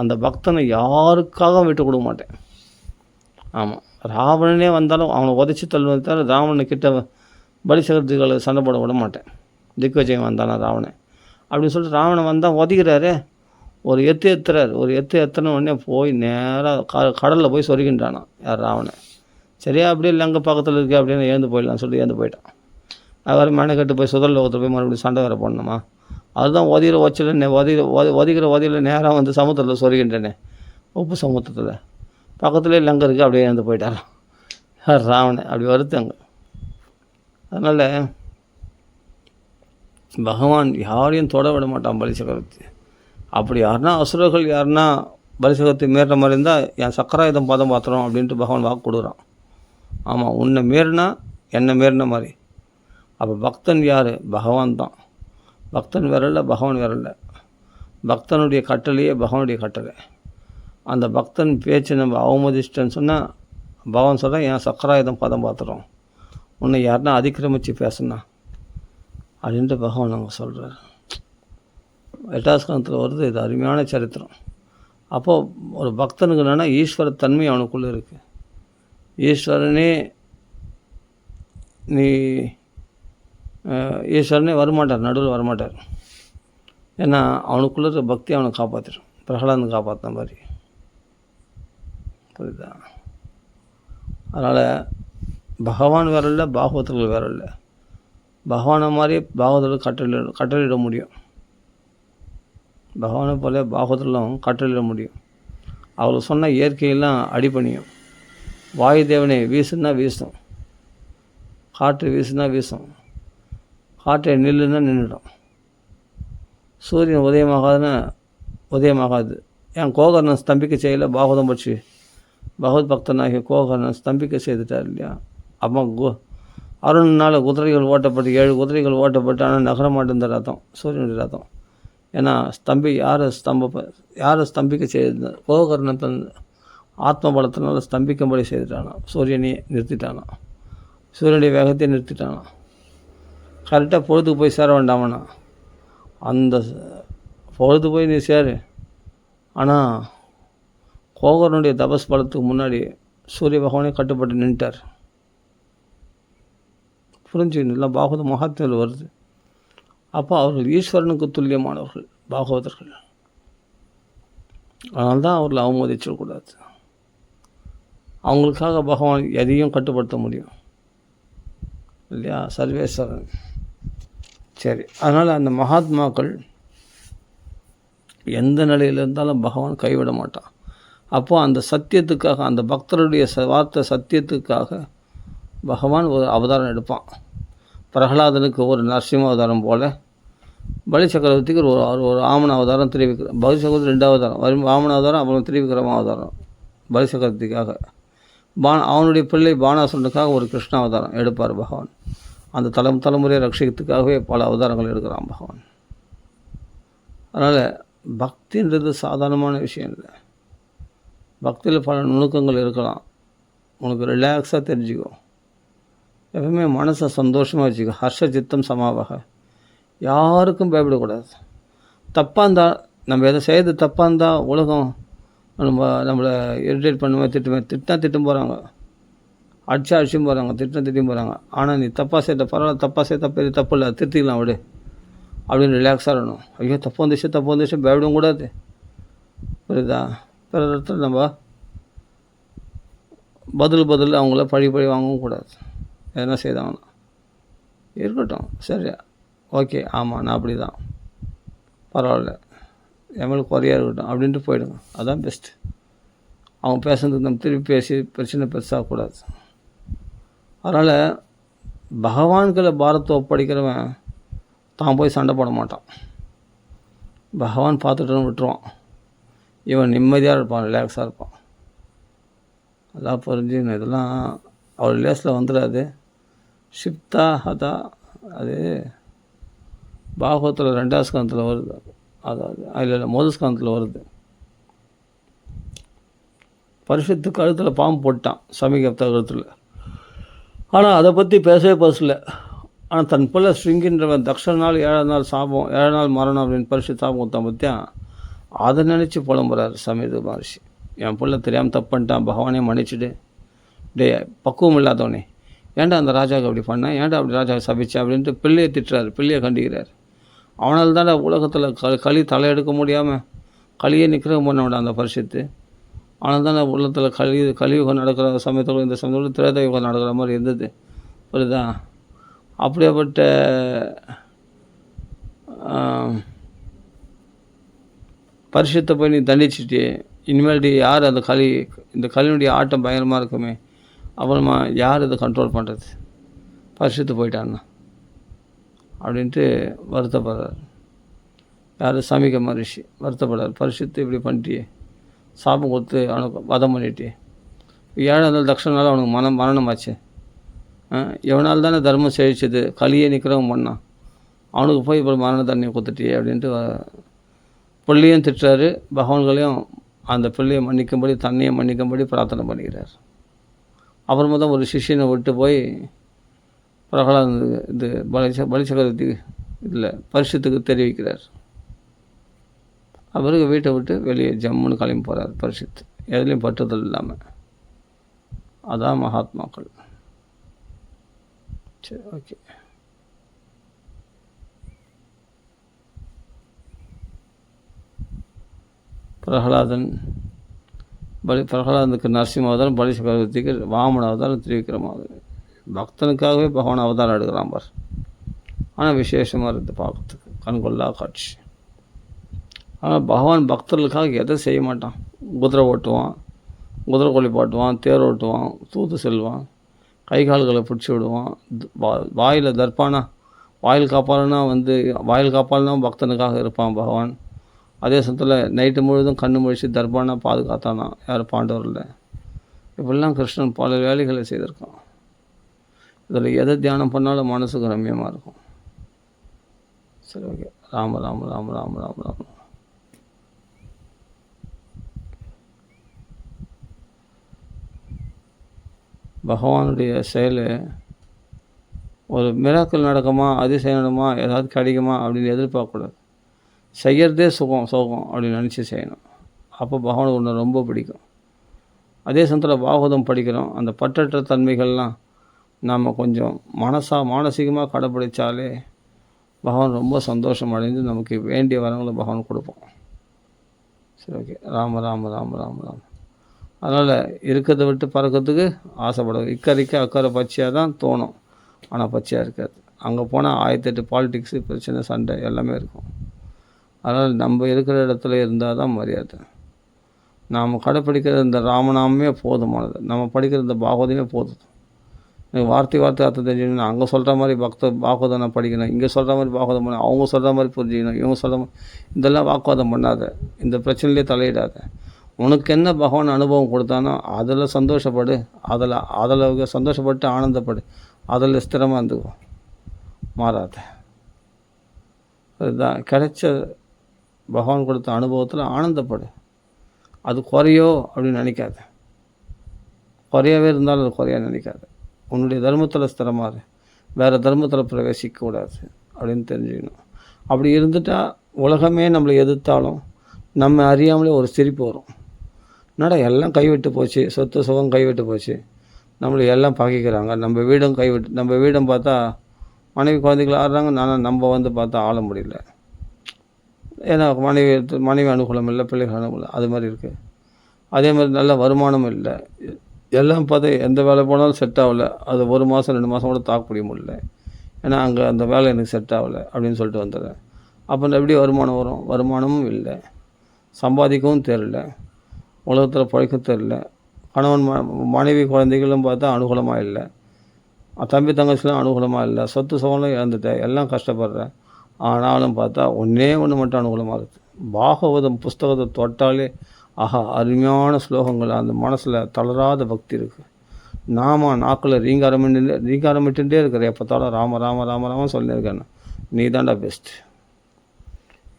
அந்த பக்தனை யாருக்காக விட்டு கொடுக்க மாட்டேன். ஆமாம், ராவணனே வந்தாலும் அவனை உதச்சி தள்ளுவதை தவிர ராவணனுக்கிட்ட பலிசக்கரத்துகளை சண்டை போட விட மாட்டேன். திக்விஜயம் வந்தானா ராவணன் அப்படின்னு சொல்லிட்டு ராவணன் வந்தால் உதைக்கிறாரு. ஒரு எத்துறார். ஒரு எத்தனை உடனே போய் நேராக கடலில் போய் சொருகின்றானான் யார் ராவணன். சரியா அப்படியே இல்லை அங்கே பக்கத்தில் இருக்கு அப்படின்னு ஏந்து போயிடலாம் சொல்லி ஏந்து போயிட்டான். அது வரை மெனக்கட்டு போய் சுதல் லோகத்தில் போய் மறுபடியும் சண்டை வேறு போடணுமா? அதுதான் ஒதிக்கிற ஒதியில் நேராக வந்து சமுத்திரத்தில் சொருகின்றனே, உப்பு சமுத்திரத்தில் பக்கத்துலேயே லங்கை இருக்குது அப்படியே ஏந்து போயிட்டாரான் ராவணன். அப்படி வருத்தாங்க. அதனால் பகவான் யாரையும் தொட விட மாட்டான் பலிசக்கரவர்த்தி. அப்படி யாருன்னா அசுரர்கள் யாருன்னா பலிசக்கரத்தை மீறுற மாதிரி இருந்தால் என் சக்கராயுதம் பதம் பார்த்துறோம் அப்படின்ட்டு பகவான் வாக்கு கொடுக்குறான். ஆமாம், உன்னை மீறினா என்னை மீறின மாதிரி. அப்போ பக்தன் யார்? பகவான் தான். பக்தன் வேற இல்லை, பகவான் வேற இல்லை. பக்தனுடைய கட்டளையே பகவானுடைய கட்டளை. அந்த பக்தன் பேச்சு நம்ம அவமதிச்சிட்டேன்னு சொன்னால் பகவான் சொல்கிறேன் என் சக்கராயுதம் பதம் பார்த்துறோம், உன்னை யாருன்னா அதிக்கிரமித்து பேசுனா அப்படின்ட்டு பகவான் அவங்க சொல்கிறார். 8வது ஸ்கந்தத்தில் வருது. இது அருமையான சரித்திரம். அப்போது ஒரு பக்தனுக்கு என்னென்னா ஈஸ்வரத்தன்மை அவனுக்குள்ளே இருக்குது. ஈஸ்வரனே ஈஸ்வரனே வரமாட்டார், நடுவில் வரமாட்டார். ஏன்னா அவனுக்குள்ளே இருக்கிற பக்தி அவனை காப்பாற்றிடும். பிரகலாதன் காப்பாற்றின மாதிரி புரியுதா? அதனால் பகவான் வேற இல்லை, பாகவதர்கள் வேற இல்லை. பகவானை மாதிரி பாகவதர்கள் கட்டளையிட முடியும். பகவானை போல பாகவதர்களும் கட்டளையிட முடியும். அவர்கள் சொன்ன இயற்கையெல்லாம் அடிபணியும். வாயு தேவனை வீசுன்னா வீசும், காற்று வீசுனா வீசும், காற்றை நில்லுன்னா நின்றுடும். சூரியன் உதயமாகாதுன்னா உதயமாகாது. ஏன் கோகர்ணன் ஸ்தம்பிக்க செய்யலை பாகவதம் பற்றி? பகவத் பக்தனாகிய கோகர்ணன் ஸ்தம்பிக்க செய்துட்டார் இல்லையா? அப்போ அருண்னால் குதிரைகள் ஓட்டப்பட்டு 7 குதிரைகள் ஓட்டப்பட்டு ஆனால் நகர மாட்டேந்த ரதம் சூரியனுடைய ரதம். ஏன்னா யாரை ஸ்தம்பிக்க செய்து கோகர்ணன் தன் ஆத்ம பலத்தினால ஸ்தம்பிக்கும்படி செய்துட்டானா. சூரியனையே நிறுத்திட்டானா, சூரியனுடைய வேகத்தை நிறுத்திட்டானா. கரெக்டாக பொழுதுக்கு போய் சேர வேண்டாமண்ணா, அந்த பொழுது போய் நீ சேரு. ஆனால் கோகர்ணனுடைய தபஸ் பலத்துக்கு முன்னாடி சூரிய பகவானே கட்டுப்பட்டு நின்ட்டார். புரிஞ்சுக்கணும், இல்லை பாகவத மகாத்மியில் வருது. அப்போ அவர்கள் ஈஸ்வரனுக்கு துல்லியமானவர்கள் பாகவதர்கள். அதனால்தான் அவர்களை அவமதிச்சிடக்கூடாது. அவங்களுக்காக பகவான் எதையும் கட்டுப்படுத்த முடியும் இல்லையா? சர்வேஸ்வரன். சரி, அதனால் அந்த மகாத்மாக்கள் எந்த நிலையில் இருந்தாலும் பகவான் கைவிட மாட்டான். அப்போது அந்த சத்தியத்துக்காக, அந்த பக்தருடைய வார்த்தை சத்தியத்துக்காக பகவான் ஒரு அவதாரம் எடுப்பான். பிரகலாதனுக்கு ஒரு நரசிம்ம அவதாரம் போல் பலி சக்கரவர்த்திக்கு ஒரு வாமன அவதாரம், பலி சக்கரவர்த்தி 2வது அவதாரம், வாமன அவதாரம், அப்புறம் திருவிக்ரம அவதாரம். பலி சக்கரவர்த்திக்காக அவனுடைய பிள்ளை பானாசுரனுக்காக ஒரு கிருஷ்ண அவதாரம் எடுப்பார் பகவான். அந்த தலைமுறையை ரட்சிக்கிறதுக்காகவே பல அவதாரங்கள் எடுக்கிறான் பகவான். அதனால் பக்தின்றது சாதாரணமான விஷயம் இல்லை. பக்தியில் பல நுணுக்கங்கள் இருக்கலாம். உனக்கு ரிலாக்ஸாக தெரிஞ்சுக்கோ. எப்பவுமே மனசை சந்தோஷமாக வச்சுக்கோ. ஹர்ஷ சித்தம் சமாவாக. யாருக்கும் பயப்படக்கூடாது. தப்பாக இருந்தால் நம்ம எதை செய்யறது தப்பாக இருந்தால் உலகம் நம்மளை இரிட்டேட் பண்ணுவேன், திட்டம் போகிறாங்க, அடிச்சும் போகிறாங்க, திட்டம் போகிறாங்க. ஆனால் நீ தப்பாக செய்த பரவாயில்ல, தப்பாக செய்ய தப்பு இல்லை, திருத்திக்கலாம் விடு அப்படின்னு ரிலாக்ஸாக இருக்கணும். ஐயோ தப்பு வந்துச்சு பயப்படவும் கூடாது. புரியுதா? பிற இடத்துல நம்ம பதில் அவங்கள பழி வாங்கவும் கூடாது. எதனா செய்தாங்கன்னா இருக்கட்டும், சரி, ஓகே, ஆமாம், நான் அப்படி தான், பரவாயில்ல, என் மேலே குறையா இருக்கட்டும் அப்படின்ட்டு போயிடுங்க. அதுதான் பெஸ்ட்டு. அவங்க பேசுறதுக்கு நம்ம திருப்பி பேசி பிரச்சனை பெருசாகக்கூடாது. அதனால் பகவான்களை பாரத்தை ஒப்படைக்கிறவன் தான் போய் சண்டை போட மாட்டான். பகவான் பார்த்துட்டு விட்டுருவான். இவன் நிம்மதியாக இருப்பான், ரிலாக்ஸாக இருப்பான். அதான் புரிஞ்சுக்கணும். இதெல்லாம் அவள் லேஸில் வந்துடாது. ஷிப்தா ஹதா அது பாகவத்தில் 2வது ஸ்கந்தத்தில் வருது. அதாவது அதில் முதல் ஸ்கந்தத்தில் வருது. பரிசுத்து கழுத்தில் பாம்பு போட்டான், சமீகப்த கழுத்தில். ஆனால் அதை பற்றி பேசவே பேசல. ஆனால் தன் பிள்ளை ஸ்ருங்கின்றவன் தக்ஷனால் 7 நாள் சாபம், 7 நாள் மரணம் அப்படின்னு பரிசுத்த சாபம் கொடுத்தான் பற்றியா, அதை நினச்சி புலம்புறாரு சமீத மகர்ஷி. என் பிள்ளை தெரியாமல் தப்பு பண்ணிட்டான், பகவானே மன்னிச்சுடு. பக்குவம் இல்லாதவனே, ஏன்டா அந்த ராஜாவுக்கு அப்படி பண்ணேன், ஏன்டா அப்படி ராஜாவை சபிச்சேன் அப்படின்ட்டு பிள்ளையை திட்டுறாரு, பிள்ளையை கண்டிக்கிறார். அவனால் தானே உலகத்தில் களி தலையெடுக்க முடியாமல் களியே நிற்கிறவங்க பண்ண அந்த பரிசுத்து. ஆனால் தானே உலகத்தில் கலியுகம் நடக்கிற சமயத்தில் இந்த சமயத்தில் திரேத யுகம் நடக்கிற மாதிரி இருந்தது. புரியுதா? அப்படியேப்பட்ட பரிசுத்தை போய் நீ தண்டிச்சிட்டு இனிமேல் யார் அந்த இந்த களியினுடைய ஆட்டம் பயங்கரமாக இருக்குமே, அப்புறமா யார் இதை கண்ட்ரோல் பண்ணுறது, பரிசுத்து போயிட்டான்னா அப்படின்ட்டு வருத்தப்படுறார். யார்? சமீக மகரிஷி வருத்தப்படுறார். பரிசுத்து இப்படி பண்ணிட்டியே, சாபம் கொடுத்து அவனுக்கு வதம் பண்ணிட்டே, 7 நாள் தக்ஷ நாள் அவனுக்கு மரணமாச்சு. எவனால் தானே தர்மம் செழிச்சது, களியே நிற்கிறவன் பண்ணான், அவனுக்கு போய் இப்போ மரண தண்ணியை கொடுத்துட்டியே அப்படின்ட்டு பிள்ளையும் திட்டுறாரு. பகவான்களையும் அந்த பிள்ளையை மன்னிக்கும்படி, தன்னையும் மன்னிக்கும்படி பிரார்த்தனை பண்ணிக்கிறார். அப்புறமா தான் ஒரு சிஷியனை விட்டு போய் பிரகலாத் இது பலிசக்கரவர்த்தி இதில் பரிசுத்துக்கு தெரிவிக்கிறார். அவருக்கு வீட்டை விட்டு வெளியே ஜம்முன்னு கிளம்பி போகிறார் பரிசுத்து, எதுலேயும் பற்றுதல் இல்லாமல். அதான் மகாத்மாக்கள். சரி, ஓகே. பிரகலாதனுக்கு நரசிம்ம அவதாரம், பலிசக்கரவர்த்திக்கு வாமன அவதாரம், திரிவிக்ரம அவதாரம். பக்தனுக்காகவே பகவான் அவதாரம் எடுக்கிறான் பார். ஆனால் விசேஷமாக இருக்குது பார்க்கறதுக்கு, கண்கொள்ளா காட்சி. ஆனால் பகவான் பக்தர்களுக்காக எதை செய்ய மாட்டான். குதிரை ஓட்டுவான், குதிரை குளிப்பாட்டுவான், தேர் ஓட்டுவான், தூத்து செல்வான், கை கால்களை பிடிச்சி விடுவான், வாயில் தர்ப்பானா, வாயில் காப்பாளனா வாயில் காப்பாளனா பக்தனுக்காக இருப்பான் பகவான். அதே சமயத்தில் நைட்டு முழுதும் கண்ணு முழிச்சு தர்பானா பாதுகாத்தானா யார்? பாண்டவரில். இப்படிலாம் கிருஷ்ணன் பல வேலைகளை செய்திருக்கான். இதில் எதை தியானம் பண்ணாலும் மனசுக்கு ரம்யமாக இருக்கும். சரி, ஓகே. ராம ராம ராம ராம ராம ராம. பகவானுடைய செயல் ஒரு மிராக்கள் நடக்குமா, அதிசயம் நடக்குமா, ஏதாவது கிடைக்குமா அப்படின்னு எதிர்பார்க்கக்கூடாது. செய்கிறதே சோகம் அப்படின்னு நினச்சி செய்யணும். அப்போ பகவானுக்கு ஒன்று ரொம்ப பிடிக்கும். அதே சமயத்தில் பாகவதம் படிக்கிறோம், அந்த பற்றற்ற தன்மைகள்லாம் நாம் கொஞ்சம் மானசீகமாக கடைப்பிடித்தாலே பகவான் ரொம்ப சந்தோஷம் அடைந்து நமக்கு வேண்டிய வரங்களை பகவான் கொடுப்போம். சரி, ஓகே. ராம ராம ராம ராம ராம. அதனால் இருக்கிறத விட்டு பறக்கிறதுக்கு ஆசைப்படுது. இக்கரைக்கு அக்கறை பச்சையாக தான் தோணும், ஆனால் பச்சையாக இருக்காது. அங்கே போனால் 1008 பாலிட்டிக்ஸு, பிரச்சனை, சண்டை எல்லாமே இருக்கும். அதனால் நம்ம இருக்கிற இடத்துல இருந்தால் தான் மரியாதை. நாம் கடைப்பிடிக்கிற இந்த ராமநாமே போதுமானது, நம்ம படிக்கிற இந்த பாகவதமே போதும். எனக்கு வார்த்தை அர்த்தம் தெரிஞ்சுக்கணும். அங்கே சொல்கிற மாதிரி பாகவதம் நான் படிக்கணும், இங்கே சொல்கிற மாதிரி பாகவதம் பண்ண, அவங்க சொல்கிற மாதிரி புரிஞ்சுக்கணும், இவங்க சொல்கிற மாதிரி, இதெல்லாம் வாக்குவாதம் பண்ணாத, இந்த பிரச்சனையிலே தலையிடாத. உனக்கு என்ன பகவான் அனுபவம் கொடுத்தானோ அதில் சந்தோஷப்படு, அதில் சந்தோஷப்பட்டு ஆனந்தப்படு, அதில் ஸ்திரமாக இருந்துக்கும், மாறாத. அதுதான் கிடைச்ச பகவான் கொடுத்த அனுபவத்தில் ஆனந்தப்படு. அது குறையோ அப்படின்னு நினைக்காது, குறையாவே இருந்தாலும் அது குறையா நினைக்காது. உன்னுடைய தர்மத்தில் ஸ்திரமாறு, வேறு தர்மத்தில் பிரவேசிக்கக்கூடாது அப்படின்னு தெரிஞ்சுக்கணும். அப்படி இருந்துட்டால் உலகமே நம்மளை எதிர்த்தாலும் நம்ம அறியாமலே ஒரு சிரிப்பு வரும். என்னடா எல்லாம் கைவிட்டு போச்சு, சொத்து சுகம் கைவிட்டு போச்சு, நம்மளை எல்லாம் பகைக்கிறாங்க, நம்ம வீடும் பார்த்தா மனைவி குழந்தைகள் ஆடுறாங்க, நம்ம பார்த்தா ஆள முடியல. ஏன்னா மனைவி அனுகூலம் இல்லை, பிள்ளைகள் அனுகூலம் இல்லை, அது மாதிரி இருக்குது. அதே மாதிரி நல்ல வருமானம் இல்லை. எல்லாம் பார்த்தா எந்த வேலை போனாலும் செட் ஆகலை. அது 1 மாதம் 2 மாதம் கூட தாக்கு முடியல. ஏன்னா அங்கே அந்த வேலை எனக்கு செட் ஆகலை அப்படின்னு சொல்லிட்டு வந்துடுறேன். அப்போ எப்படி வருமானம் வரும்? வருமானமும் இல்லை, சம்பாதிக்கவும் தெரில, உலகத்தில் பிழைக்க தெரில. கணவன் மனைவி குழந்தைகளும் பார்த்தா அனுகூலமாக இல்லை, தம்பி தங்கச்சிலாம் அனுகூலமாக இல்லை, சொத்து சுகம்லாம் இழந்துட்டேன், எல்லாம் கஷ்டப்படுறேன். ஆனாலும் பார்த்தா ஒன்றே ஒன்று மட்டும் அனுகூலமாக இருக்குது. பாகவதம் புஸ்தகத்தை தொட்டாலே ஆஹா அருமையான ஸ்லோகங்கள், அந்த மனசில் தளராத பக்தி இருக்குது. நாக்கில் ரீங்காரமிட்டுட்டே இருக்கிற, எப்போத்தாலும் ராம ராம ராம ராம சொல்லியிருக்கேன். நீ தாண்டா பெஸ்ட்,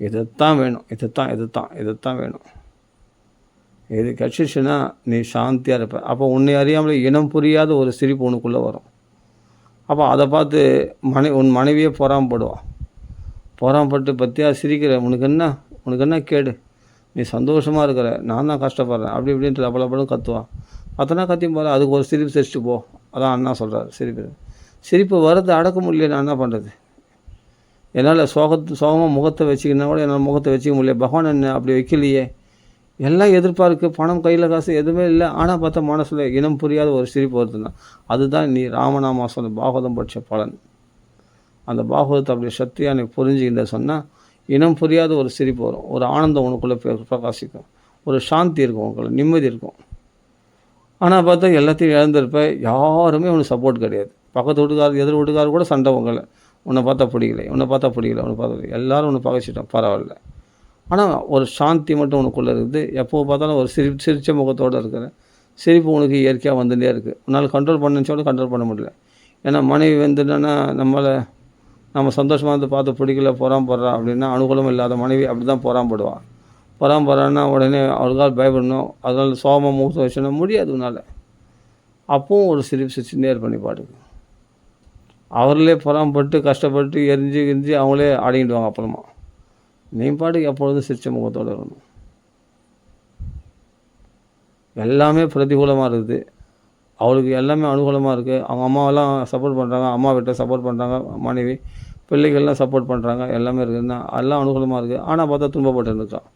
இதைத்தான் வேணும், இதைத்தான் வேணும். இது கிடச்சிச்சுன்னா நீ சாந்தியாக இருப்ப. அப்போ உன்னை அறியாமலே இனம் புரியாத ஒரு சிரிப்பு உனக்குள்ளே வரும். அப்போ அதை பார்த்து உன் மனைவியே பொறாமப்பட்டு பற்றியா சிரிக்கிற, உனக்கு என்ன கேடு, நீ சந்தோஷமாக இருக்கிற, நான் தான் கஷ்டப்படுறேன் அப்படி இப்படின்ட்டு லபலபலும் கத்துவான். கத்தியும் போகிற, அதுக்கு ஒரு சிரிப்பு சிரிச்சுட்டு போ. அதான் அண்ணா சொல்கிறார். சிரிப்பு வரது அடக்க முடியல, நான் என்ன பண்ணுறது? என்னால் சோகமாக முகத்தை வச்சுக்கினா கூட என்னால் முகத்தை வச்சுக்க முடியல. பகவான் என்ன அப்படி வைக்கலையே. எல்லாம் எதிர்பார்க்கு, பணம் கையில் காசு எதுவுமே இல்லை, ஆனால் பார்த்தா மனசில் இனம் புரியாத ஒரு சிரிப்பு வருதுன்னா அதுதான் நீ ராமநாமா சொன்ன பாகவதம் படித்த பலன். அந்த பாகவதத்தை அப்படி சக்தியாக நீ புரிஞ்சுக்கிட்ட சொன்னால் இனம் புரியாத ஒரு சிரிப்பு வரும், ஒரு ஆனந்தம் உனக்குள்ளே பிரகாசிக்கும், ஒரு சாந்தி இருக்கும், உனக்குள்ள நிம்மதி இருக்கும். ஆனால் பார்த்தா எல்லாத்தையும் இழந்திருப்ப, யாருமே உனக்கு சப்போர்ட் கிடையாது. பக்கத்து வீட்டுக்காரர் எதிர் வீட்டுக்காரர் கூட சண்டை, உன்னை பார்த்தா பிடிக்கல, எல்லோரும் உன்னை பகைச்சிட்டோம், பரவாயில்ல. ஆனால் ஒரு சாந்தி மட்டும் உனக்குள்ளே இருக்குது. எப்போ பார்த்தாலும் ஒரு சிரிச்ச முகத்தோடு இருக்கிற சிரிப்பு உனக்கு இயற்கையாக வந்துட்டே இருக்குது. உன்னால் கண்ட்ரோல் பண்ணச்சோட கண்ட்ரோல் பண்ண முடியல. ஏன்னா மனைவி வந்துட்டோன்னா நம்ம சந்தோஷமாக இருந்து பார்த்து பிடிக்கல, பொறாமப்படுறா அப்படின்னா, அனுகூலம் இல்லாத மனைவி அப்படி தான் பொறாமப்படுறான்னா உடனே அவளுக்காக பயப்படணும், அதனால் சோகமாக முகத்தை வச்சோன்னா முடியாது உன்னால். அப்பவும் ஒரு சிரிச்சு நேர் பண்ணி பாடுங்க. அவர்களே பொறாமப்பட்டு கஷ்டப்பட்டு எரிஞ்சு அவங்களே அடங்கிடுவாங்க. அப்புறமா நீ பாட்டுக்கு எப்பொழுதும் சிரிச்ச முகத்தோடு இருக்கணும். எல்லாமே பிரதிகூலமாக இருக்குது, அவளுக்கு எல்லாமே அனுகூலமாக இருக்குது. அவங்க அம்மாவெல்லாம் சப்போர்ட் பண்ணுறாங்க, அம்மா வீட்டை சப்போர்ட் பண்ணுறாங்க, மனைவி பிள்ளைகள்லாம் சப்போர்ட் பண்ணுறாங்க, எல்லாமே இருக்குதுன்னா எல்லாம் அனுகூலமாக இருக்குது. ஆனால் பார்த்தா துன்பப்பட்டு இருக்கான்.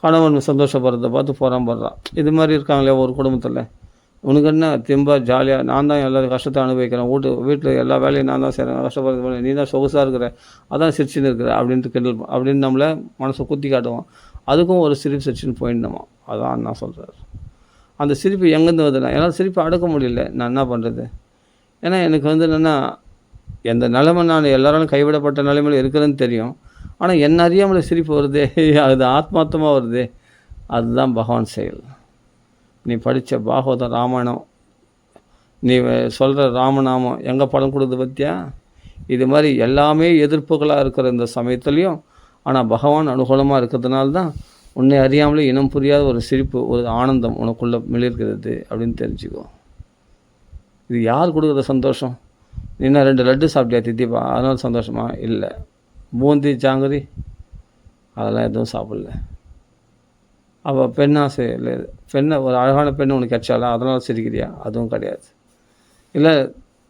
கணவன் சந்தோஷப்படுறதை பார்த்து பொறாமப்படுறான். இது மாதிரி இருக்காங்களே ஒரு குடும்பத்தில். உனக்கு என்ன திம்பா ஜாலியாக, நான் தான் எல்லாரும் கஷ்டத்தை அனுபவிக்கிறேன், வீட்டில் எல்லா வேலையும் நான் தான் செய்கிறேன், கஷ்டப்படுறது, நீ தான் சொகுசாக இருக்கிற, அதான் சிரிச்சுன்னு இருக்கிற அப்படின்னு நம்மளை மனசை குத்தி காட்டுவோம். அதுக்கும் ஒரு சிரிப்பு சிரிச்சுன்னு போயிடணுமா. அதான் நான் சொல்கிறார். அந்த சிரிப்பு எங்கேருந்து வருதுன்னா, என்னால் சிரிப்பை அடக்க முடியல, நான் என்ன பண்ணுறது? ஏன்னா எனக்கு என்னென்னா, எந்த நிலைமை நான் எல்லாராலும் கைவிடப்பட்ட நிலைமையில் இருக்கிறேன்னு தெரியும். ஆனால் என்ன அறியாமல் சிரிப்பு வருதே, அது ஆத்மார்த்தமாக வருதே, அதுதான் பகவான் செயல். நீ படித்த பாகவதம், ராமாயணம், நீ சொல்கிற ராமநாமம் எங்கே படம் கொடுத்து பற்றியா? இது மாதிரி எல்லாமே எதிர்ப்புகளாக இருக்கிற இந்த சமயத்துலேயும் ஆனால் பகவான் அனுகூலமாக இருக்கிறதுனால தான் உன்னை அறியாமலே இனம் புரியாத ஒரு சிரிப்பு, ஒரு ஆனந்தம் உனக்குள்ளே மிளிர்கிறது அப்படின்னு தெரிஞ்சுக்கோ. இது யார் கொடுக்குற சந்தோஷம்? நீ என்ன 2 லட்டு சாப்பிட்டியா தித்திப்பா, அதனால் சந்தோஷமா? இல்லை. பூந்தி ஜாங்கிரி அதெல்லாம் எதுவும் சாப்பிடல. அப்போ பெண்ணாசை இல்லை, ஒரு அழகான பெண்ணு உனக்கு கிடைச்சாலா அதனால் சிரிக்கிறியா? அதுவும் கிடையாது. இல்லை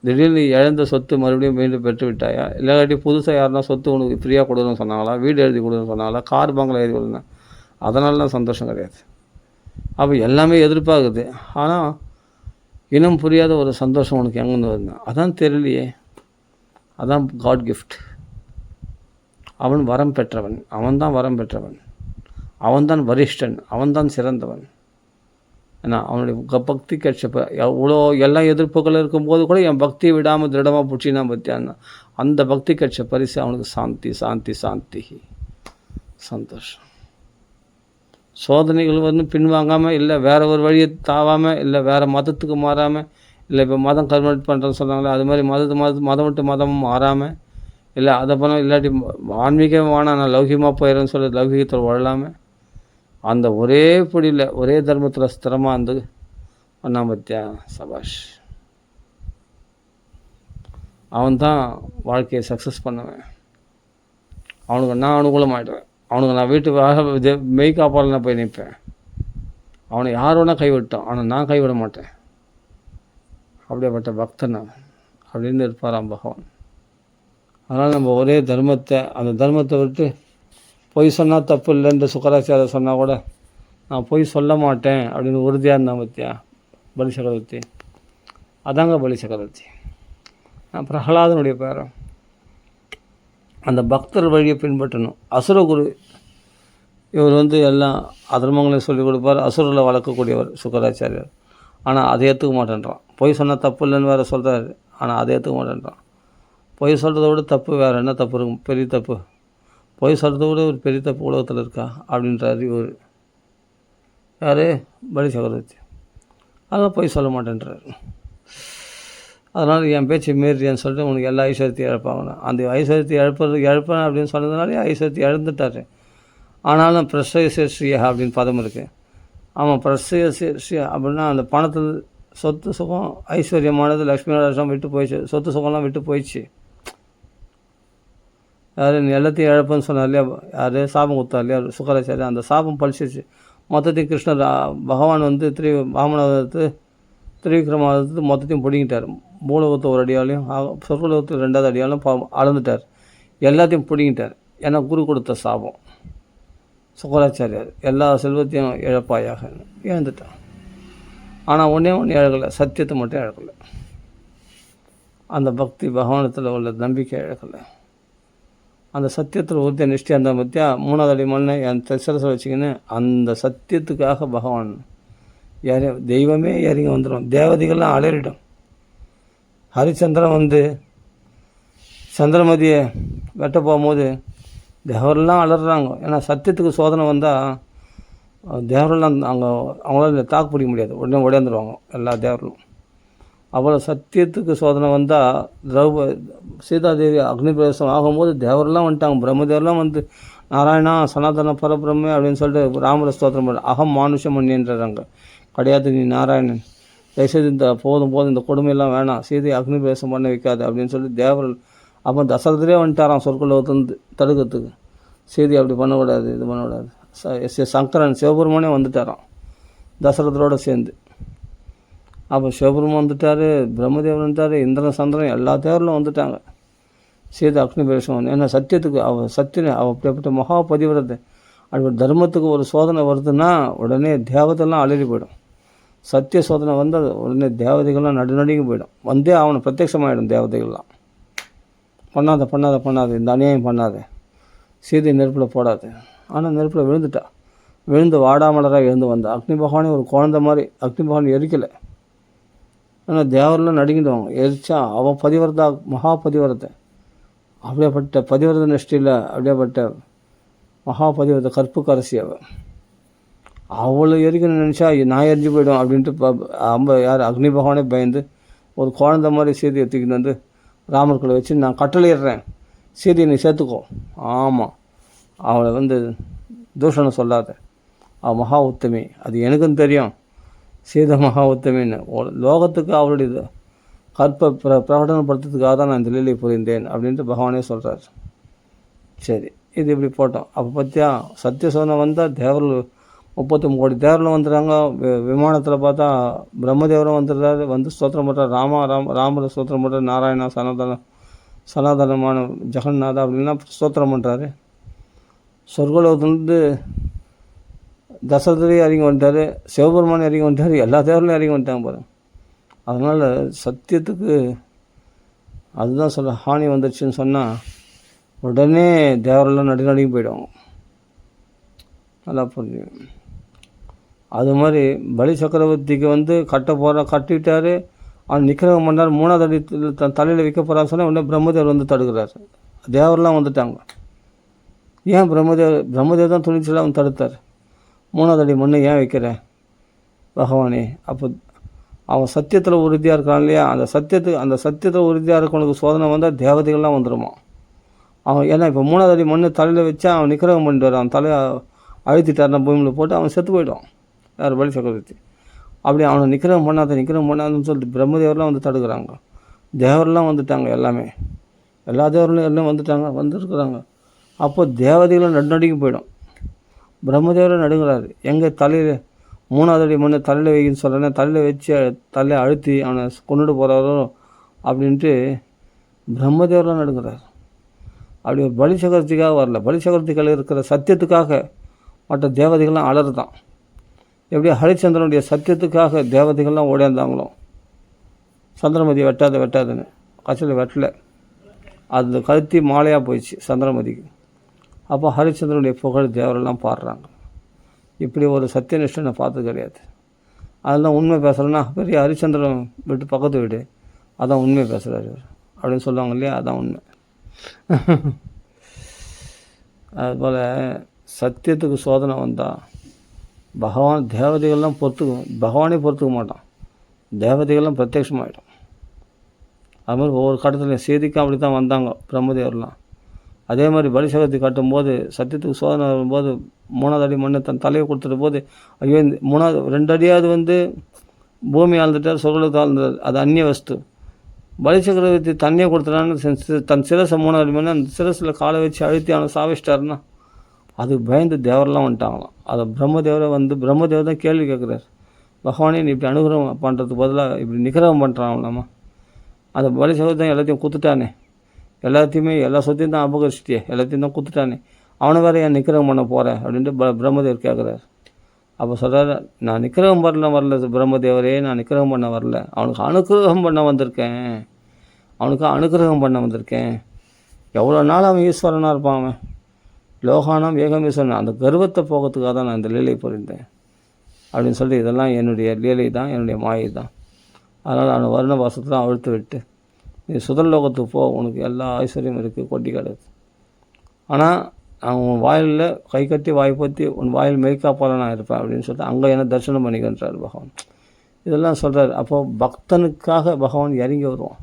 திடீர்னு இழந்த சொத்து மறுபடியும் மீண்டும் பெற்று விட்டாயா? இல்லாட்டி புதுசாக யாருன்னா சொத்து உனக்கு ஃப்ரீயாக கொடுக்கணும்னு சொன்னாங்களா, வீடு எழுதி கொடுக்கணும்னு சொன்னாங்களா, கார் பங்களா எழுதி கொடுங்க, அதனாலலாம் சந்தோஷம் கிடையாது. அப்போ எல்லாமே எதிர்பார்க்குது. ஆனால் இனம் புரியாத ஒரு சந்தோஷம் உனக்கு எங்கேருந்து வருது? அதான் தெரியலையே. அதான் காட் கிஃப்ட். அவன் வரம் பெற்றவன், அவன்தான் வரம் பெற்றவன், அவன்தான் வரிஷ்டன், அவன்தான் சிறந்தவன். ஏன்னா அவனுடைய பக்தி கிடைச்சப்ப எவ்வளோ எல்லா எதிர்ப்புகள் இருக்கும்போது கூட என் பக்தியை விடாமல் திருடமாக பிடிச்சினா பற்றியான்னா, அந்த பக்தி கிடைச்ச பரிசு அவனுக்கு சாந்தி சாந்தி சாந்தி, சந்தோஷம். சோதனைகள் பின்வாங்காமல், இல்லை வேறு ஒரு வழியை தாவாமல், இல்லை வேறு மதத்துக்கு மாறாமல், இல்லை இப்போ மதம் கன்வெர்ட் பண்ணுறேன்னு சொன்னாங்களே அது மாதிரி மதம் விட்டு மதமும் மாறாமல், இல்லை அதை பண்ண இல்லாட்டி ஆன்மீகம் வேணாம் நான் லௌகிகமாக போயிடுறேன்னு சொல்லி லௌகிகத்தில் வாழலாமல், அந்த ஒரே பிடியில் ஒரே தர்மத்தில் ஸ்திரமாக இருந்து பண்ணா பத்தியா, சபாஷ். அவன்தான் வாழ்க்கையை சக்ஸஸ் பண்ணுவேன். அவனுக்கு நான் அனுகூலமாகிடுவேன். அவனுக்கு நான் வீட்டு மெய் காப்பாளன போய் நிற்பேன். அவனை யார் வேணால் கைவிட்டான், ஆனால் நான் கைவிட மாட்டேன். அப்படியேப்பட்ட பக்தன் நான் அப்படின்னு இருப்பாராம் பகவான். அதனால் நம்ம ஒரே தர்மத்தை, அந்த தர்மத்தை விட்டு பொய் சொன்னால் தப்பு இல்லைன்ற சுக்கராச்சாரியர் சொன்னால் கூட நான் பொய் சொல்ல மாட்டேன் அப்படின்னு உறுதியாக இருந்தான் பற்றியா பலி சக்கரவர்த்தி. அதாங்க பலி சக்கரவர்த்தி. பிரகலாதனுடைய பேரன். அந்த பக்தர் வழியை பின்பற்றணும். அசுரகுரு இவர் எல்லாம் அதர்மங்களையும் சொல்லிக் கொடுப்பார், அசுரர்களை வளர்க்கக்கூடியவர் சுக்கராச்சாரியர். ஆனால் அதை ஏற்றுக்க மாட்டேன்றான். பொய் சொன்னால் தப்பு இல்லைன்னு வேறு சொல்கிறாரு, ஆனால் அதை ஏற்றுக்க மாட்டேன்றான். பொய் சொல்கிறத விட தப்பு வேறு என்ன தப்பு இருக்கும்? பெரிய தப்பு. பொய் சொல்கிறத விட ஒரு பெரிய தப்பு உலகத்தில் இருக்கா அப்படின்றாரு இவர். யார்? பலி சக்கரவர்த்தி. அதான் பொய் சொல்ல மாட்டேன்றாரு. அதனால் என் பேச்சு மீறியான்னு சொல்லிட்டு உனக்கு எல்லா ஐஸ்வர்யத்தையும் இழப்பாங்கண்ணா. அந்த ஐஸ்வர்யத்தை இழப்பேன் அப்படின்னு சொன்னதுனாலே ஐஸ்வர்யத்தை இழந்துட்டார். ஆனாலும் பிரசயசியா அப்படின்னு பதம் இருக்குது. ஆமாம், பிரசயசியா அப்படின்னா அந்த பணத்தில் சொத்து சுகம் ஐஸ்வர்யமானது லக்ஷ்மி நாராயணம் விட்டு போயிடுச்சு. சொத்து சுகம்லாம் விட்டு போயிடுச்சு. யார்? நீ எல்லாத்தையும் இழப்புன்னு சொன்னார் இல்லையா? யார்? சாபம் கொடுத்தா இல்லையா சுக்கராச்சாரியர்? அந்த சாபம் பழிச்சிச்சு. மொத்தத்தையும் கிருஷ்ணர் பகவான் வாமனத்தை திரிவிக்ரமாவதத்து மொத்தத்தையும் பிடிங்கிட்டார். மூலகத்தை ஒரு அடியாலையும் சொர்க்கலோகத்தில் 2வது அடியாலும் அளந்துட்டார். எல்லாத்தையும் பிடிங்கிட்டார். ஏன்னா குரு கொடுத்த சாபம். சுக்கராச்சாரியார் எல்லா செல்வத்தையும் இழப்பாயாக இழந்துட்டான். ஆனால் ஒன்றே இழக்கலை, சத்தியத்தை மட்டும் இழக்கலை. அந்த பக்தி பகவானத்தில் உள்ள நம்பிக்கை இழக்கலை. அந்த சத்தியத்தில் உறுதிய நிஷ்டையாக இருந்தால் பற்றியா 3வது அடி மண்ணை என் சிரசை வச்சுக்கின்னு அந்த சத்தியத்துக்காக பகவான் தெய்வமே இறங்கி வந்துடும். தேவதைகள்லாம் அலறிடும். ஹரிச்சந்திரன் சந்திரமதியை வெட்ட போகும்போது தேவரெல்லாம் அலறாங்க. ஏன்னா சத்தியத்துக்கு சோதனை வந்தால் தேவரெல்லாம் அவங்களால தாக்கு பிடிக்க முடியாது, உடனே உடையாந்துருவாங்க எல்லா தேவர்களும். அவ்வளோ சத்தியத்துக்கு சோதனை வந்தால் சீதாதேவி அக்னி பிரவேசம் ஆகும்போது தேவரெல்லாம் வந்துட்டாங்க. பிரம்மதேவரெல்லாம் நாராயணா சனாதன பரபிரம்மே அப்படின்னு சொல்லிட்டு ராமர ஸ்தோத்திரம் பண்ண அகம் மானுஷம் பண்ணின்றாங்க. கிடையாது, நீ நாராயணன், தயவுசெய்து இந்த போதும் இந்த கொடுமையெல்லாம் வேணாம், சீதையை அக்னி பிரவேசம் பண்ண வைக்காது அப்படின்னு சொல்லி தேவர்கள். அப்போ தசரதரே வந்துட்டாராம் சொர்க்கலோகத்துலேருந்து தடுக்கிறதுக்கு. சீதை அப்படி பண்ணக்கூடாது, இது பண்ணக்கூடாது. சங்கரன் சிவபெருமானே வந்துட்டாராம் தசரதரோடு சேர்ந்து. அப்போ சிவபெருமான் வந்துட்டார், பிரம்மதேவன் வந்துட்டார், இந்திரன் சந்திரன் எல்லா தேவர்களும் வந்துட்டாங்க. சீதை அக்னி பிரவேசம் ஏன்னா சத்தியத்துக்கு சத்தியனை அப்படிப்பட்ட மகா பதிவிரதை. அப்படி தர்மத்துக்கு ஒரு சோதனை வருதுன்னா உடனே தேவதைலாம் அலறி போயிடும். சத்திய சோதனை வந்தால் உடனே தேவதைகள்லாம் நடுநடுங்கி போயிடும். அவனை பிரத்யட்சமாகிடும் தேவதைகள்லாம். பண்ணாத இந்த அநியாயம் பண்ணாத, சீதை நெருப்பில் போடாது. ஆனால் நெருப்பில் விழுந்து வாடாமலராக எழுந்து வந்தா. அக்னி பகவானே ஒரு குழந்தை மாதிரி. அக்னி பகவான் எரிக்கலை. ஆனால் தேவரெல்லாம் நடுங்கிடுவாங்க. எரிச்சா அவன் பதிவிரதா, மகா பதிவிரதை. அப்படியேப்பட்ட பதிவிரத நிஷ்டையில் அப்படியேப்பட்ட மகா பதிவிரத கற்புக்கு அரசி அவ்வளோ எரிக்கணும்னு நினச்சா நான் எரிஞ்சு போய்டும் அப்படின்ட்டு யார் அக்னி பகவானே பயந்து ஒரு குழந்தை மாதிரி சீதையை தூக்கிட்டு ராமர்களை வச்சு நான் கட்டளையிடுறேன், சீதையை நீ சேர்த்துக்கோ. ஆமாம், அவளை தூஷணம் சொல்லாத, அவள் மகா உத்தமி, அது எனக்கும் தெரியும், சீதை மகா உத்தமின்னு. லோகத்துக்கு அவளுடைய கற்பை பிரகடனப்படுத்துறதுக்காக தான் நான் இந்த லீலை புரிந்தேன் அப்படின்ட்டு பகவானே சொல்கிறார். சரி, இது இப்படி போட்டோம். அப்போ பார்த்தியா சத்திய சோதனை வந்தால் தேவர்கள் 33 கோடி தேவர்களும் வந்துடுறாங்க. விமானத்தில் பார்த்தா பிரம்மதேவரும் வந்துடுறாரு, ஸ்தோத்திரம் பண்ணுறார். ராமரை ஸ்தோத்திரம் பண்ணுறாரு. நாராயணா சனாதனமான ஜெகநாதா அப்படின்னா ஸ்தோத்திரம் பண்ணுறாரு. சொர்க்கலோகத்துலேருந்து தசரதரே இறங்கி வந்துட்டார், சிவபெருமான் இறங்கி வந்துட்டார், எல்லா தேவர்களும் இறங்கி வந்துட்டாங்க பாருங்க. அதனால் சத்தியத்துக்கு அதுதான் சொல்ல ஹானி வந்துடுச்சுன்னு சொன்னால் உடனே தேவரெல்லாம் நடுங்கி போயிடுவாங்க. நல்லா புரிஞ்சு. அது மாதிரி பலி சக்கரவர்த்திக்கு கட்டிட்டார். அவன் நிற்கிறவங்க பண்ணார். 3வது அடி தலையில் வைக்க போகிறான்னு சொன்னால் உடனே பிரம்மதேவர் தடுக்கிறார். தேவரெல்லாம் வந்துட்டாங்க. ஏன் பிரம்மதேவர் தான் துணிச்சலாக அவன் தடுத்தார். 3வது அடி மண்ணை ஏன் வைக்கிறேன் பகவானே? அப்போ அவன் சத்தியத்தில் உறுதியாக இருக்கான் இல்லையா? அந்த சத்தியத்தில் உறுதியாக இருக்கவனுக்கு சோதனை வந்தால் தேவதைகள்லாம் வந்துடுமா அவன். ஏன்னா இப்போ 3வது அடி மண்ணு தலையில் வச்சா அவன் நிற்கிறவங்க பண்ணிட்டு வரான். அவன் தலையை அழுத்திட்டார்னா பூமியில் போட்டு அவன் செத்து போய்டும். யார்? பலி சக்கரவர்த்தி. அப்படி அவனை நிற்கிறவன் பண்ணாதுன்னு சொல்லிட்டு பிரம்மதேவரெலாம் தடுக்கிறாங்க. தேவரெல்லாம் வந்துட்டாங்க. எல்லா தேவர்களும் எல்லாம் வந்துருக்குறாங்க. அப்போ தேவதைகளும் நடுநடுங்கி போயிடும். பிரம்மதேவரும் நடுங்கிறாரு. எங்கள் தலையில் 3வது அடி மண்ணு தலையில் வைக்கின்னு சொல்கிறேன், தலையில் வச்சு தலையை அழுத்தி அவனை கொண்டுட்டு போகிறாரோ அப்படின்ட்டு பிரம்மதேவரெலாம் நடுங்கிறார். அப்படி ஒரு பலி சக்கரத்துக்காக வரல. பலி சக்கரத்துக்கள் இருக்கிற சத்தியத்துக்காக மற்ற தேவதைகள்லாம் அலறுதான். எப்படி ஹரிச்சந்திரனுடைய சத்தியத்துக்காக தேவதைகள்லாம் ஓடியாந்தாங்களோ, சந்திரமதி வெட்டாதுன்னு கடைசியில் வெட்டலை, அது கழுத்தி மாலையாக போயிடுச்சு சந்திரமதிக்கு. அப்போ ஹரிச்சந்திரனுடைய புகழ் தேவரெல்லாம் பாடுறாங்க. இப்படி ஒரு சத்தியனிஷ்டை நான் பார்த்தது கிடையாது. அதெல்லாம் உண்மை பேசுகிறேன்னா பெரிய ஹரிச்சந்திரன் விட்டு பக்கத்து வீடு, அதான் உண்மை பேசுகிறாரு அப்படின்னு சொல்லுவாங்க இல்லையா, அதான் உண்மை. அதுபோல் சத்தியத்துக்கு சோதனை வந்தால் பகவான் தேவதைகள்லாம் பகவானே பொறுத்துக்க மாட்டான், தேவதைகள்லாம் பிரத்யட்சமாகிடும். அது மாதிரி ஒவ்வொரு கட்டத்தில் செய்திக்கும் அப்படி தான் வந்தாங்க பிரம்மதேவர்லாம். அதே மாதிரி பலிசகத்தை காட்டும்போது சத்தியத்துக்கு சோதனை வரும்போது 3வது அடி மண்ணை தன் தலையை கொடுத்துட்ட போது, ஐயோ இந்த 2 அடியாவது பூமி ஆழ்ந்துட்டார், சொர்க்கத்தை ஆழ்ந்தார், அது அந்நிய வஸ்து. பலிசக்கரவர்த்தி தண்ணியை கொடுத்துட்டான்னு தன் சிரசை 3வது அடி மண்ணை அந்த சிரசில் காலை வச்சு அழுத்தி அவனை சாவிச்சிட்டாருன்னா அது பயந்து தேவரெல்லாம் வந்துட்டாங்களாம். அதை பிரம்மதேவரை பிரம்மதேவர் தான் கேள்வி கேட்குறாரு, பகவானே நீ இப்படி அனுகிரகம் பண்ணுறதுக்கு பதிலாக இப்படி நிகரகம் பண்ணுறாங்களாமா, அந்த பலிசகத்தை தான் எல்லாத்தையும் குத்துட்டானே, எல்லாத்தையுமே எல்லா சொத்தையும் தான் அபகரிச்சிட்டியே, எல்லாத்தையும் தான் குத்துட்டானே, அவனை வேறு ஏன் நிக்கிரகம் பண்ண போகிறேன் அப்படின்ட்டு பிரம்மதேவர் கேட்குறாரு. அப்போ சொல்கிறார், நான் நிக்கிரகம் வரல பிரம்மதேவரே, நான் நிக்கிரகம் பண்ண வரல, அவனுக்கு அனுகிரகம் பண்ண வந்திருக்கேன். எவ்வளோ நாள் அவன் ஈஸ்வரனாக இருப்பான், அவன் லோகானாம் ஏகம் ஈஸ்வரன், அந்த கர்வத்தை போகிறதுக்காக தான் நான் இந்த லீலை புரிந்தேன் அப்படின்னு சொல்லி, இதெல்லாம் என்னுடைய லீலை தான், என்னுடைய மாயை தான். அதனால் அவனை வர்ண வாசத்தில் அழுத்து விட்டு நீ சுதல் லோகத்துக்கு போ, உனக்கு எல்லா ஐஸ்வர்யம் இருக்குது, கொட்டி கிடக்கு. ஆனால் அவன் வாயிலில் கை கட்டி வாய் பற்றி உன் வாயில் மெய்க்கா போல நான் இருப்பேன் அப்படின்னு சொல்லிட்டு அங்கே என்ன தரிசனம் பண்ணிக்கின்றார் பகவான். இதெல்லாம் சொல்கிறார். அப்போது பக்தனுக்காக பகவான் இறங்கி வருவான்.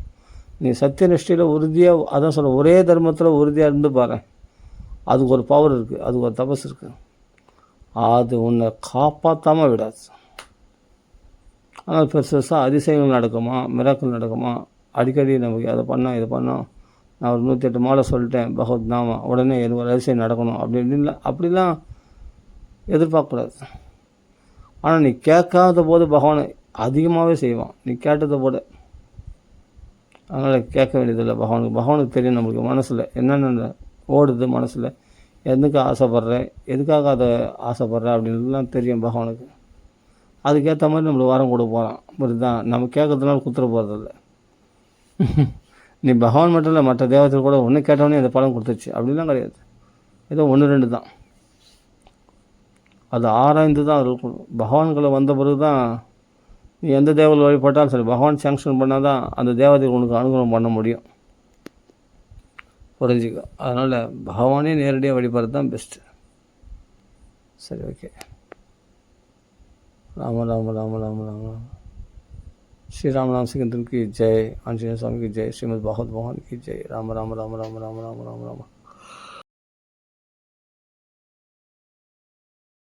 நீ சத்தியநிஷ்டையில் உறுதியாக, அதான் சொல்ல, ஒரே தர்மத்தில் உறுதியாக இருந்து பாரு, அதுக்கு ஒரு பவர் இருக்குது, அதுக்கு ஒரு தபஸ் இருக்குது, அது உன்னை காப்பாற்றாமல் விடாது. ஆனால் பெருசாக அதிசயங்கள் நடக்குமா, மிராக்கள் நடக்குமா, அடிக்கடி நமக்கு அதை பண்ணோம் இதை பண்ணோம், நான் ஒரு 108 மாலை சொல்லிட்டேன் பகவத் நாமா, உடனே எனக்கு ஒரு அதிசயம் நடக்கணும் அப்படின்னு அப்படிலாம் எதிர்பார்க்கக்கூடாது. ஆனால் நீ கேட்காத போது பகவான் அதிகமாகவே செய்வான், நீ கேட்டதை போட. அதனால் கேட்க வேண்டியதில்லை பகவானுக்கு தெரியும் நம்மளுக்கு மனசில் என்னென்ன ஓடுது, மனசில் எதுக்கு ஆசைப்பட்றேன், எதுக்காக அதை ஆசைப்பட்றேன் அப்படின்லாம் தெரியும் பகவானுக்கு. அதுக்கேற்ற மாதிரி நம்மளுக்கு வரம் கொடுக்க போகிறான். புரியுதுதான், நம்ம கேட்கறதுனால குத்துற போகிறதில்ல. நீ பகவான் மட்டும் இல்லை, மற்ற தேவத்தில் கூட ஒன்று கேட்டவொடனே அந்த பலம் கொடுத்துச்சு அப்படிலாம் கிடையாது. ஏதோ 1-2 தான், அது ஆராய்ந்து தான் இருக்கணும். பகவான்களை வந்த பிறகு தான் நீ எந்த தேவதை வழிபட்டாலும் சரி, பகவான் சாங்ஷன் பண்ணால் தான் அந்த தேவதைக்கு உனக்கு அனுகிரகம் பண்ண முடியும், புரிஞ்சுக்க. அதனால் பகவானே நேரடியாக வழிபடுறது தான் பெஸ்ட்டு. சரி, ஓகே. राम राम राम राम राम राम। श्री राम नाम सिकंदर की जय, आंजनेय स्वामी की जय, श्रीमद् भागवत भगवान की जय। राम राम राम राम राम राम राम राम।